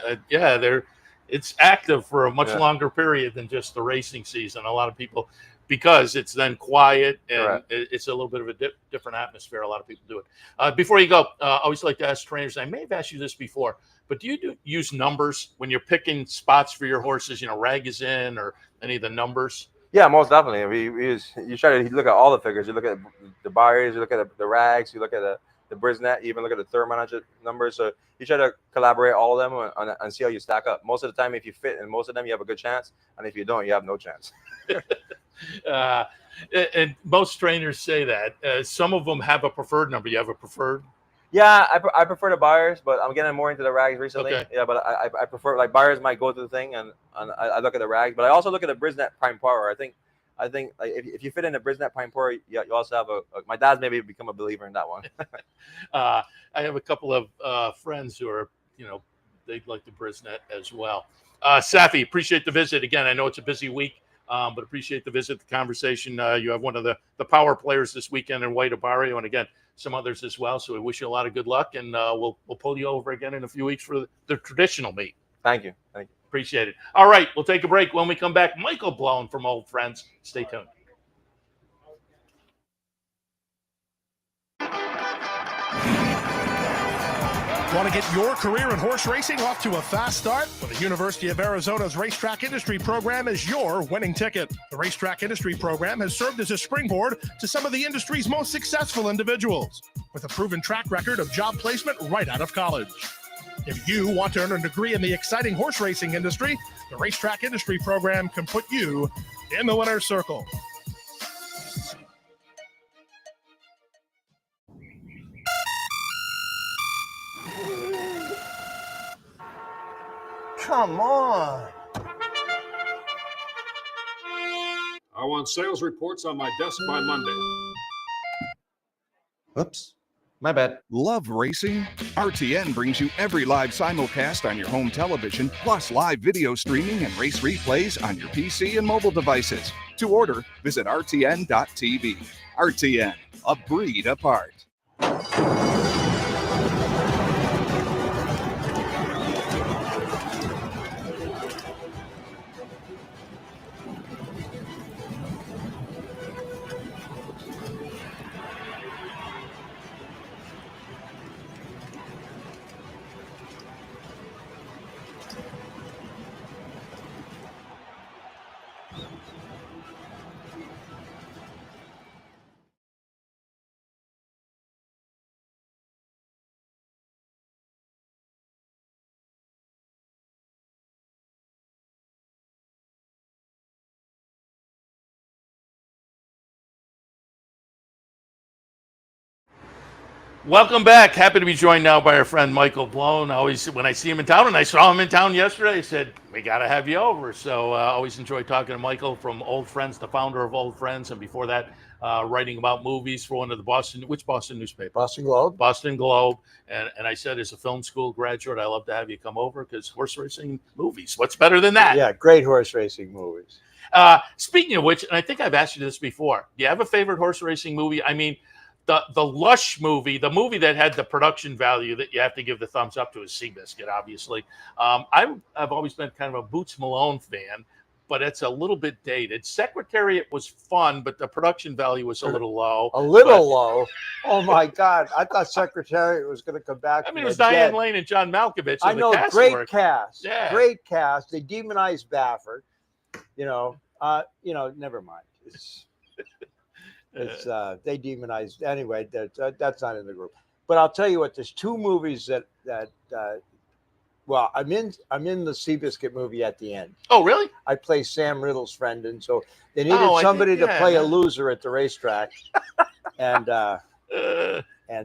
It's active for a much longer period than just the racing season. A lot of people, because it's then quiet and it's a little bit of a different atmosphere. A lot of people do it. Before you go, I always like to ask trainers, I may have asked you this before, but do you use numbers when you're picking spots for your horses, rag is in or any of the numbers? Yeah, most definitely. You try to look at all the figures. You look at the buyers, you look at the rags, you look at the Brisnet, you even look at the third manager numbers. So you try to collaborate all of them and see how you stack up. Most of the time, if you fit in most of them, you have a good chance. And if you don't, you have no chance. And most trainers say that. Some of them have a preferred number. You have a preferred? Yeah, I prefer the buyers, but I'm getting more into the rags recently. Okay. Yeah, but I prefer, like, buyers might go to the thing, and I look at the rags. But I also look at the Brisnet Prime Power. I think like if you fit in the Brisnet Prime Power, you also have my dad's maybe become a believer in that one. I have a couple of friends who are, they'd like the Brisnet as well. Saffie, appreciate the visit. Again, I know it's a busy week, but appreciate the visit, the conversation. You have one of the power players this weekend in White Abario, and again, some others as well. So we wish you a lot of good luck, and we'll pull you over again in a few weeks for the traditional meet. Thank you. Appreciate it. All right, we'll take a break. When we come back, Michael Blowen from Old Friends. Stay tuned. Want to get your career in horse racing off to a fast start? Well, the University of Arizona's Racetrack Industry Program is your winning ticket. The Racetrack Industry Program has served as a springboard to some of the industry's most successful individuals, with a proven track record of job placement right out of college. If you want to earn a degree in the exciting horse racing industry, the Racetrack Industry Program can put you in the winner's circle. Come on. I want sales reports on my desk by Monday. Oops. My bad. Love racing? RTN brings you every live simulcast on your home television, plus live video streaming and race replays on your PC and mobile devices. To order, visit rtn.tv. RTN, a breed apart. Welcome back. Happy to be joined now by our friend Michael Blowen. Always, when I see him in town, and I saw him in town yesterday, I said, we got to have you over. So always enjoy talking to Michael from Old Friends, the founder of Old Friends, and before that, writing about movies for one of the which Boston newspaper? Boston Globe. Boston Globe. And I said, as a film school graduate, I love to have you come over because horse racing movies. What's better than that? Yeah, great horse racing movies. Speaking of which, and I think I've asked you this before, do you have a favorite horse racing movie? I mean, the Lush movie, the movie that had the production value that you have to give the thumbs up to is Seabiscuit, obviously. I've always been kind of a Boots Malone fan, but it's a little bit dated. Secretariat was fun, but the production value was a little low. Low. Oh my God! I thought Secretariat was going to come back. I mean, it was Diane Lane and John Malkovich. I know, great cast. Yeah. Great cast. They demonized Baffert. Never mind. They demonized anyway. That's not in the group. But I'll tell you what. There's two movies that I'm in the Seabiscuit movie at the end. Oh, really? I play Sam Riddle's friend, and so they needed somebody to play a loser at the racetrack, and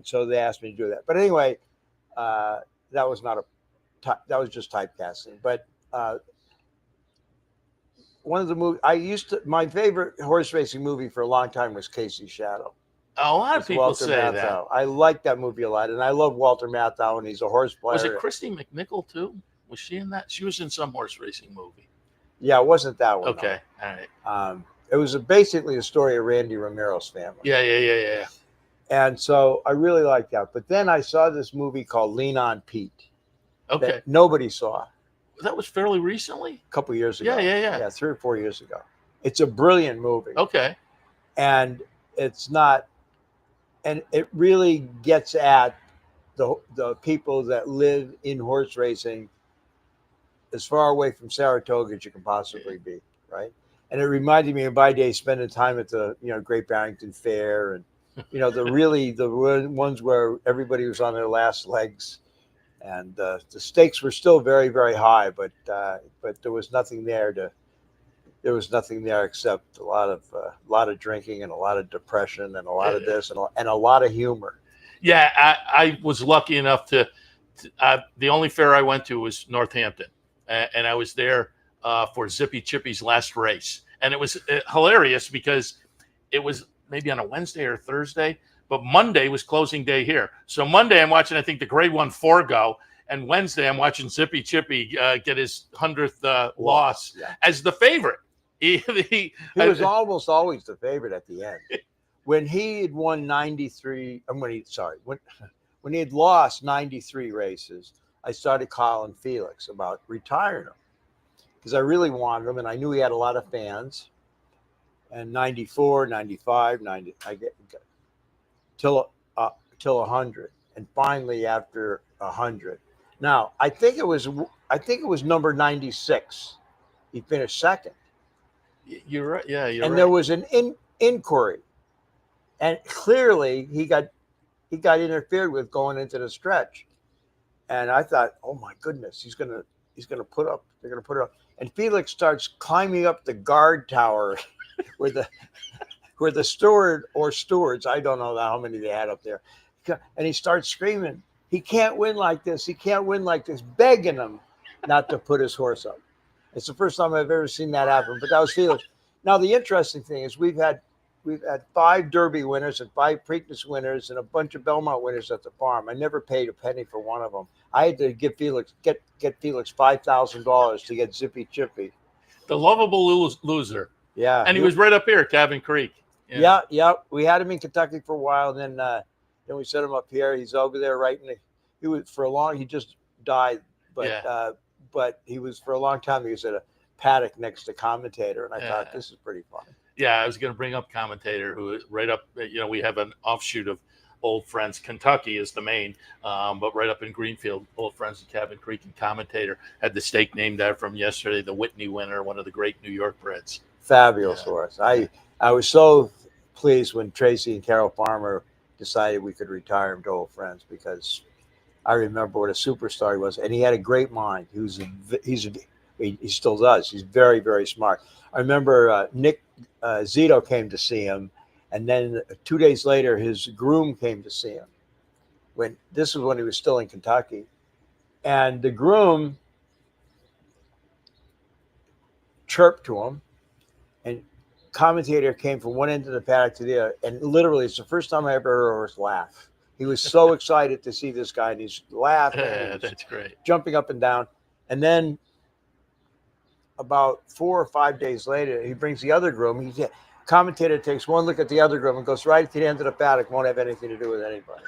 so they asked me to do that. But anyway, that was just typecasting. But one of the movies my favorite horse racing movie for a long time was Casey's Shadow. A lot of people Walter say Matthau. that. I like that movie a lot, and I love Walter Matthau, and he's a horse player. Was it Christy McNichol too? Was she in that? She was in some horse racing movie. Yeah, it wasn't that one. Okay, no. all right. It was basically a story of Randy Romero's family. Yeah. And so I really liked that. But then I saw this movie called Lean on Pete. Okay. That nobody saw. That was fairly recently? A couple years ago. Yeah, 3 or 4 years ago. It's a brilliant movie. Okay. And it really gets at the people that live in horse racing as far away from Saratoga as you can possibly be, right? And it reminded me of my days spending time at the Great Barrington Fair, and the ones where everybody was on their last legs, and the stakes were still very, very high, but there was nothing there except a lot of drinking and a lot of depression and a lot of this and a lot of humor. Yeah, I was lucky enough to the only fair I went to was Northampton, and I was there for Zippy Chippy's last race, and it was hilarious because it was maybe on a Wednesday or Thursday, but Monday was closing day here. So Monday I'm watching, I think, the Grade 1 Forgo, and Wednesday I'm watching Zippy Chippy get his 100th loss as the favorite. He was almost always the favorite at the end. When he had won 93, when he had lost 93 races, I started calling Felix about retiring him because I really wanted him, and I knew he had a lot of fans. And 94, 95, 90, I get till 100, and finally after 100. Now I think it was number 96. He finished second. You're right. Yeah, you're right. And there was an inquiry, and clearly he got interfered with going into the stretch. And I thought, oh my goodness, he's gonna put up. They're gonna put it up. And Felix starts climbing up the guard tower, where the steward or stewards, I don't know how many they had up there, and he starts screaming, "He can't win like this! He can't win like this!" Begging him not to put his horse up. It's the first time I've ever seen that happen, but that was Felix. Now, the interesting thing is we've had 5 Derby winners and 5 Preakness winners and a bunch of Belmont winners at the farm. I never paid a penny for one of them. I had to get Felix $5,000 to get Zippy Chippy. The lovable loser. Yeah. And he was right up here, Cabin Creek. Yeah. We had him in Kentucky for a while, and then we set him up here. He's over there he just died, but he was for a long time. He was at a paddock next to Commentator, and I thought this is pretty funny. Yeah, I was going to bring up Commentator, who right up. We have an offshoot of Old Friends. Kentucky is the main, but right up in Greenfield, Old Friends and Cabin Creek, and Commentator had the stake named after him yesterday. The Whitney winner, one of the great New York breds. Fabulous horse. I was so pleased when Tracy and Carol Farmer decided we could retire him to Old Friends, because I remember what a superstar he was, and he had a great mind. He still does. He's very, very smart. I remember Nick Zito came to see him, and then 2 days later, his groom came to see him. This was when he was still in Kentucky. And the groom chirped to him, and commentator came from one end of the paddock to the other. And literally, it's the first time I ever heard a horse laugh. He was so excited to see this guy, and he's laughing. Yeah, that's great. Jumping up and down. And then about 4 or 5 days later, he brings the other groom. Commentator takes one look at the other groom and goes right to the end of the paddock, won't have anything to do with anybody.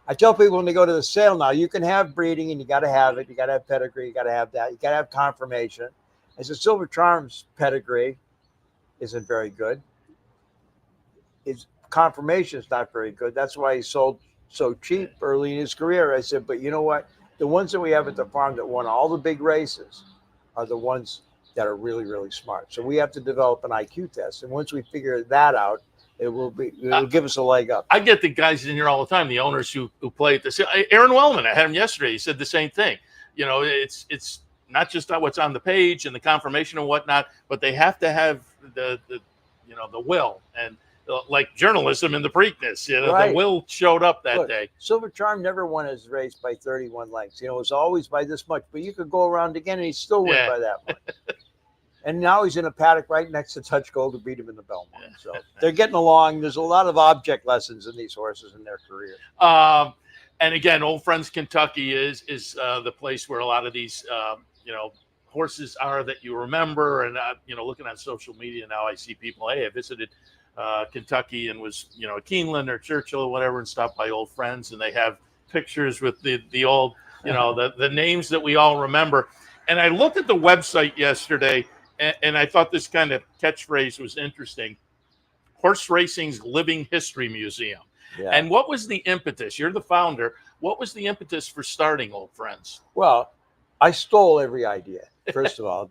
I tell people when they go to the sale now, you can have breeding and you got to have it. You got to have pedigree. You got to have that. You got to have confirmation. I said, Silver Charm's pedigree isn't very good. His confirmation is not very good. That's why he sold so cheap early in his career. I said, but you know what? The ones that we have at the farm that won all the big races are the ones that are really, really smart. So we have to develop an IQ test. And once we figure that out, it'll give us a leg up. I get the guys in here all the time, the owners who play at this. Aaron Wellman, I had him yesterday. He said the same thing. You know, it's not just what's on the page and the confirmation and whatnot, but they have to have the will and like journalism in the Preakness. You know, the will showed up that day. Silver Charm never won his race by 31 lengths. You know, it was always by this much, but you could go around again and he still win by that much. And now he's in a paddock right next to Touch Gold to beat him in the Belmont. So they're getting along. There's a lot of object lessons in these horses in their career. And again, Old Friends Kentucky is the place where a lot of these horses are that you remember. And looking on social media now, I see people, hey, I visited Kentucky and was at Keeneland or Churchill or whatever, and stopped by Old Friends, and they have pictures with the old the names that we all remember. And I looked at the website yesterday, and I thought this kind of catchphrase was interesting: Horse Racing's Living History Museum. Yeah. And what was the impetus? You're the founder. What was the impetus for starting Old Friends? Well, I stole every idea, first of all.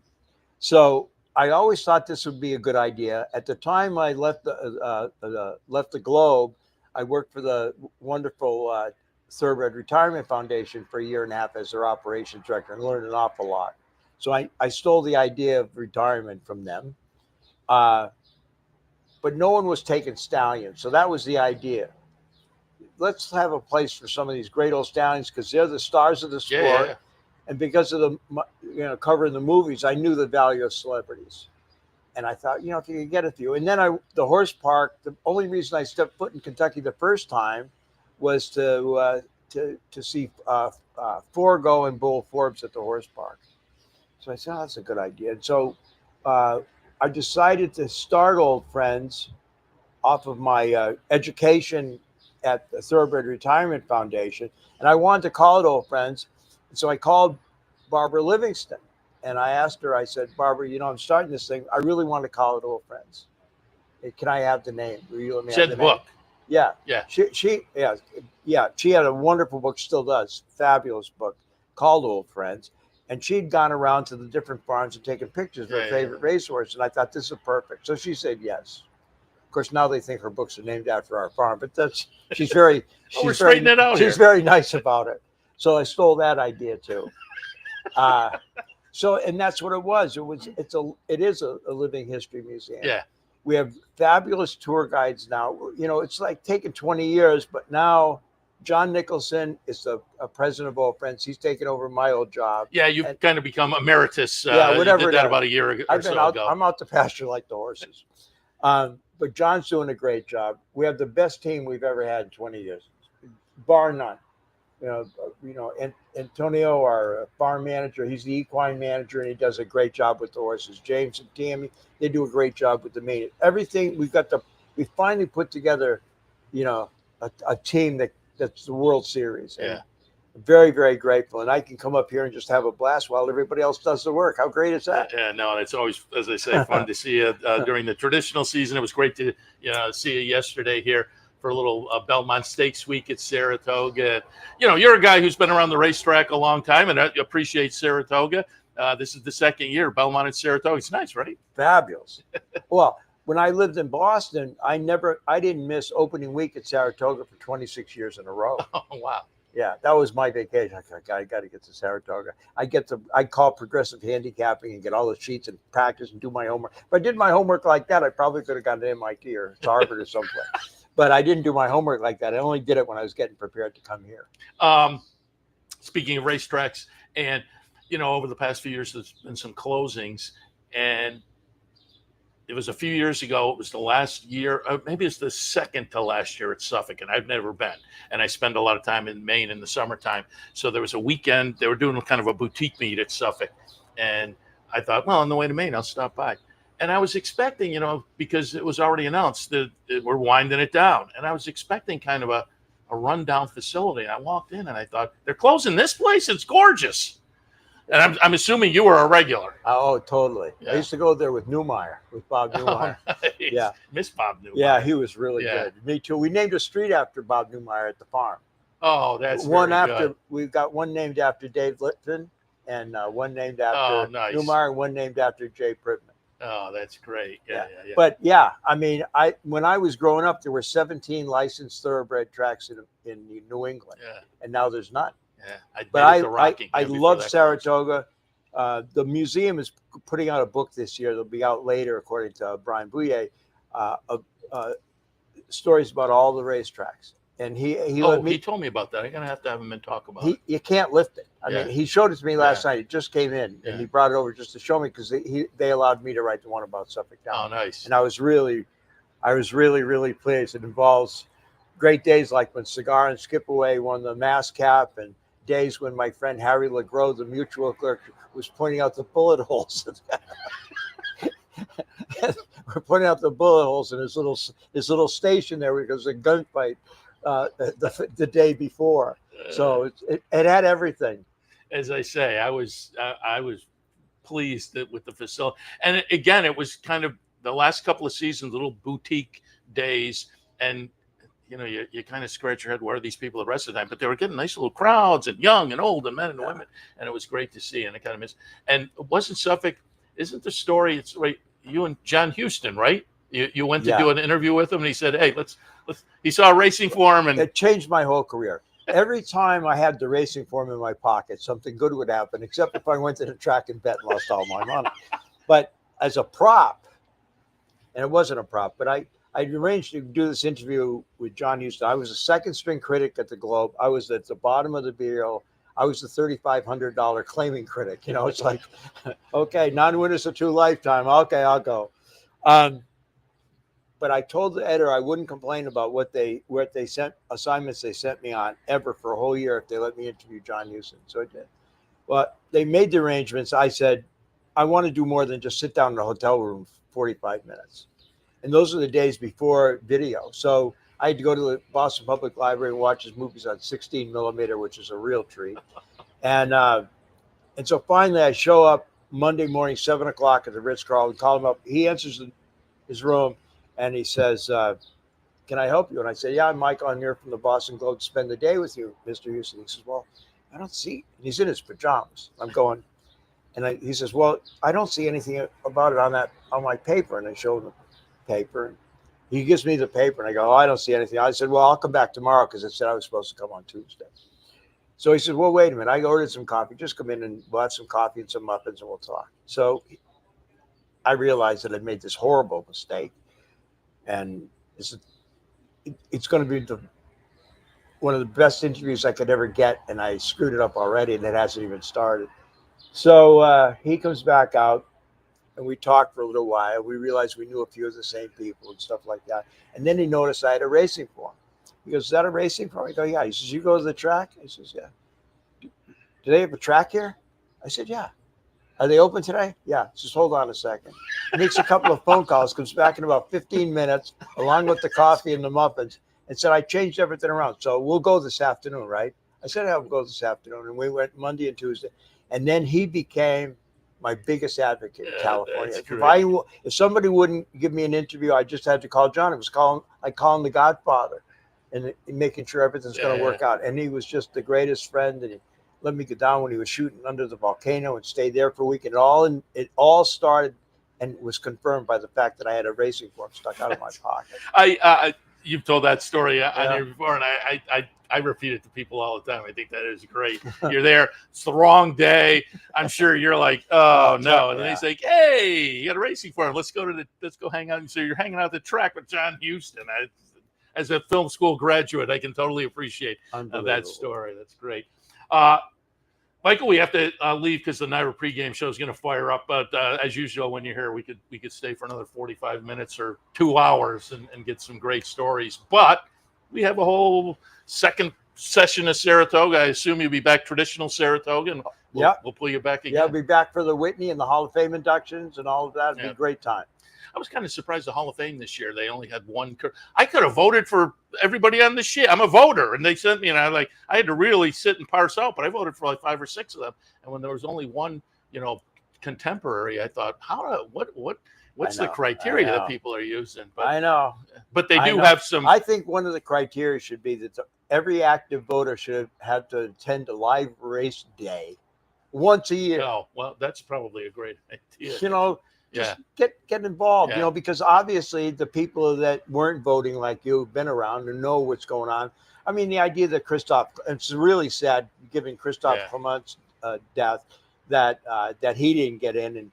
So I always thought this would be a good idea. At the time I left the Globe, I worked for the wonderful Thoroughbred Retirement Foundation for a year and a half as their operations director, and learned an awful lot. So I stole the idea of retirement from them. But no one was taking stallions. So that was the idea. Let's have a place for some of these great old stallions because they're the stars of the sport. Yeah. And because of the covering the movies, I knew the value of celebrities. And I thought, if you could get a few. And then the horse park, the only reason I stepped foot in Kentucky the first time was to see Forgo and Bull Forbes at the horse park. So I said, that's a good idea. And so I decided to start Old Friends off of my education at the Thoroughbred Retirement Foundation. And I wanted to call it Old Friends. And so I called Barbara Livingston. And I asked her, I said, Barbara, I'm starting this thing. I really want to call it Old Friends. Can I have the name? Will you let me have the book? Yeah. Yeah. She had a wonderful book, still does, fabulous book called Old Friends. And she'd gone around to the different farms and taken pictures of her favorite racehorse. And I thought, this is perfect. So she said yes. Of course, now they think her books are named after our farm, but she's very nice about it. So I stole that idea too. And that's what it was. It is a living history museum. Yeah. We have fabulous tour guides now. It's like taking 20 years, but now John Nicholson is the president of Old Friends. He's taken over my old job. Yeah, you've kind of become emeritus. Whatever. You did that about a year ago. I'm out to pasture like the horses. But John's doing a great job. We have the best team we've ever had in 20 years, bar none. And Antonio, our farm manager, he's the equine manager, and he does a great job with the horses. James and Tammy, they do a great job with the main. Everything we finally put together, a team that's the World Series. And I'm very, very grateful. And I can come up here and just have a blast while everybody else does the work. How great is that? Yeah, no, it's always, as I say, fun to see you during the traditional season. It was great to see you yesterday here for a little Belmont Stakes week at Saratoga. You're a guy who's been around the racetrack a long time, and I appreciate Saratoga. This is the second year, Belmont and Saratoga. It's nice, right? Fabulous. Well, when I lived in Boston, I didn't miss opening week at Saratoga for 26 years in a row. Oh, wow. Yeah, that was my vacation. I got to get to Saratoga. I call progressive handicapping and get all the sheets and practice and do my homework. If I did my homework like that, I probably could have gone to MIT or Harvard or someplace. But I didn't do my homework like that. I only did it when I was getting prepared to come here. Speaking of racetracks, and over the past few years, there's been some closings, and it was a few years ago. It was the last year, maybe it's the second to last year at Suffolk, and I've never been. And I spend a lot of time in Maine in the summertime. So there was a weekend. They were doing kind of a boutique meet at Suffolk, and I thought, well, on the way to Maine, I'll stop by. And I was expecting, because it was already announced that we're winding it down, and I was expecting kind of a rundown facility. And I walked in and I thought, they're closing this place. It's gorgeous. And I'm assuming you were a regular. Oh, totally. Yeah. I used to go there with Newmeyer, with Bob Newmeyer. Oh, nice. Yeah. Miss Bob Newmeyer. Yeah, he was really Yeah. good. Me too. We named a street after Bob Newmeyer at the farm. Oh, that's one very after. good. We've got one named after Dave Litvin, and one named after nice. Newmeyer, and one named after Jay Prittman. Oh, that's great. Yeah. But yeah, I mean, when I was growing up, there were 17 licensed thoroughbred tracks in New England, and now there's none. Yeah, But I love Saratoga. The museum is putting out a book this year. They'll be out later, according to Brian Bouye, stories about all the racetracks. And he told me about that. I'm gonna have to have him in talk about it. You can't lift it. I mean, he showed it to me last night. It just came in, and he brought it over just to show me because they allowed me to write the one about Suffolk Down. Oh, nice. And I was really pleased. It involves great days like when Cigar and Skipaway won the Mass Cap, and days when my friend Harry LeGros, the mutual clerk, was pointing out the bullet holes. We're pointing out the bullet holes in his little station there because of a gunfight the day before. So it had everything. As I say, I was pleased with the facility, and again, it was kind of the last couple of seasons, little boutique days, and you kind of scratch your head, where are these people at the rest of the time? But they were getting nice little crowds, and young and old, and men and women, and it was great to see. And I kind of missed. And wasn't Suffolk? Isn't the story? It's right. You and John Huston, right? You went to do an interview with him, and he said, "Hey, let's." He saw a racing form, and it changed my whole career. Every time I had the racing form in my pocket, something good would happen, except if I went to the track and bet and lost all my money. But as a prop, and it wasn't a prop, but I arranged to do this interview with John Huston. I was a second string critic at the Globe. I was at the bottom of the bureau. I was the $3,500 claiming critic. It's like, okay, non-winners of two lifetime. Okay, I'll go. But I told the editor I wouldn't complain about what they sent assignments they sent me on ever for a whole year if they let me interview John Huston. So I did. Well, they made the arrangements. I said, I want to do more than just sit down in a hotel room for 45 minutes. And those are the days before video. So I had to go to the Boston Public Library and watch his movies on 16 millimeter, which is a real treat. And so finally I show up Monday morning, 7 o'clock at the Ritz-Carlton, call him up. He answers his room and he says, can I help you? And I say, yeah, I'm Michael. I'm here from the Boston Globe to spend the day with you, Mr. Huston. He says, well, I don't see. And he's in his pajamas. I'm going, and he says, well, I don't see anything about it on my paper. And I showed him the paper. And he gives me the paper, and I go, oh, I don't see anything. I said, well, I'll come back tomorrow because it said I was supposed to come on Tuesday. So he says, well, wait a minute. I ordered some coffee. Just come in and we'll have some coffee and some muffins, and we'll talk. So I realized that I'd made this horrible mistake, and it's going to be one of the best interviews I could ever get, and I screwed it up already, and it hasn't even started. So he comes back out, and we talked for a little while. We realized we knew a few of the same people and stuff like that. And then he noticed I had a racing form. He goes, is that a racing form? I go, yeah. He says, you go to the track? He says, yeah. Do they have a track here? I said, yeah. Are they open today? Yeah. Just hold on a second. He makes a couple of phone calls, comes back in about 15 minutes, along with the coffee and the muffins, and said, I changed everything around. So we'll go this afternoon, right? I said, I'll go this afternoon. And we went Monday and Tuesday. And then he became my biggest advocate in California. If somebody wouldn't give me an interview, I just had to call John. I call him the Godfather, and making sure everything's going to work out. And he was just the greatest friend. And he let me go down when he was shooting under the volcano and stayed there for a week. And it all started and was confirmed by the fact that I had a racing form stuck out of my pocket. You've told that story on here before, and I repeat it to people all the time. I think that is great. You're there. It's the wrong day. I'm sure you're like, oh no. And then he's like, hey, you got a racing form. Let's go hang out. And so you're hanging out at the track with John Huston. as a film school graduate, I can totally appreciate that story. That's great. Michael, we have to leave because the NYRA pregame show is going to fire up. But as usual, when you're here, we could stay for another 45 minutes or 2 hours and get some great stories. But we have a whole second session of Saratoga. I assume you'll be back traditional Saratoga, and we'll pull you back again. Yeah, I'll be back for the Whitney and the Hall of Fame inductions and all of that. It'll be a great time. I was kind of surprised the Hall of Fame this year. They only had one. I could have voted for everybody on the shit. I'm a voter, and they sent me, and I had to really sit and parse out. But I voted for like 5 or 6 of them, and when there was only one, contemporary, I thought, what's the criteria that people are using? But I know, but they do have some. I think one of the criteria should be that every active voter should have to attend a live race day once a year. Oh, well, that's probably a great idea. Just get involved, because obviously the people that weren't voting like you have been around and know what's going on. I mean, the idea that it's really sad given Christophe Clement's death that he didn't get in. And,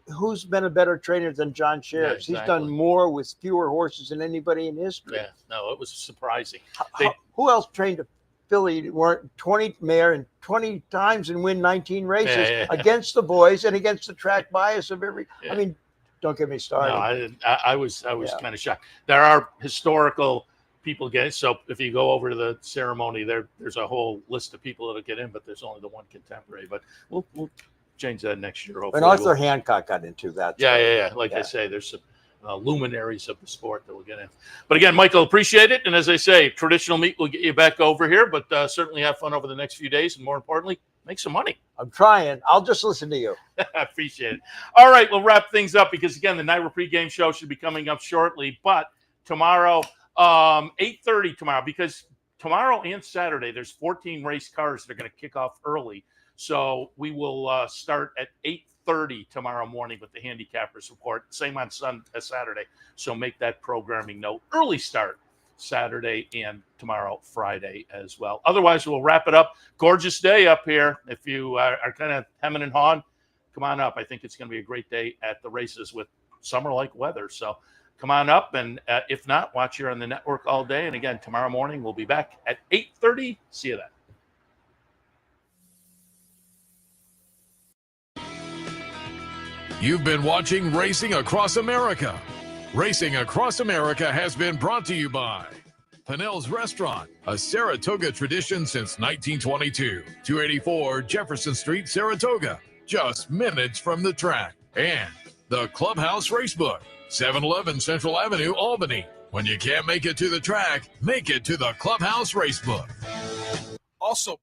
who's been a better trainer than John Scherz? Yeah, exactly. He's done more with fewer horses than anybody in history. Yeah, no, it was surprising. Who else trained a filly weren't 20 mare and 20 times and win 19 races against the boys and against the track bias of every. I mean, don't get me started. No, I didn't. I was kind of shocked. There are historical people get. So if you go over to the ceremony, there's a whole list of people that'll get in, but there's only the one contemporary. But we'll change that next year. Hopefully. And Arthur Hancock got into that. Yeah. Like I say, there's some luminaries of the sport that will get in. But again, Michael, appreciate it. And as I say, traditional meet will get you back over here, but certainly have fun over the next few days. And more importantly, make some money. I'm trying. I'll just listen to you. I appreciate it. All right, we'll wrap things up because, again, the NYRA pregame show should be coming up shortly. But tomorrow, 8:30 tomorrow, because tomorrow and Saturday, there's 14 race cars that are going to kick off early. So we will start at 8:30 tomorrow morning with the handicappers report. Same on Saturday. So make that programming note. Early start Saturday and tomorrow, Friday as well. Otherwise, we'll wrap it up. Gorgeous day up here. If you are kind of hemming and hawing, come on up. I think it's going to be a great day at the races with summer-like weather. So come on up. And if not, watch here on the network all day. And again, tomorrow morning, we'll be back at 8:30. See you then. You've been watching Racing Across America. Racing Across America has been brought to you by Pinnell's Restaurant, a Saratoga tradition since 1922. 284 Jefferson Street, Saratoga, just minutes from the track. And the Clubhouse Racebook, 711 Central Avenue, Albany. When you can't make it to the track, make it to the Clubhouse Racebook. Also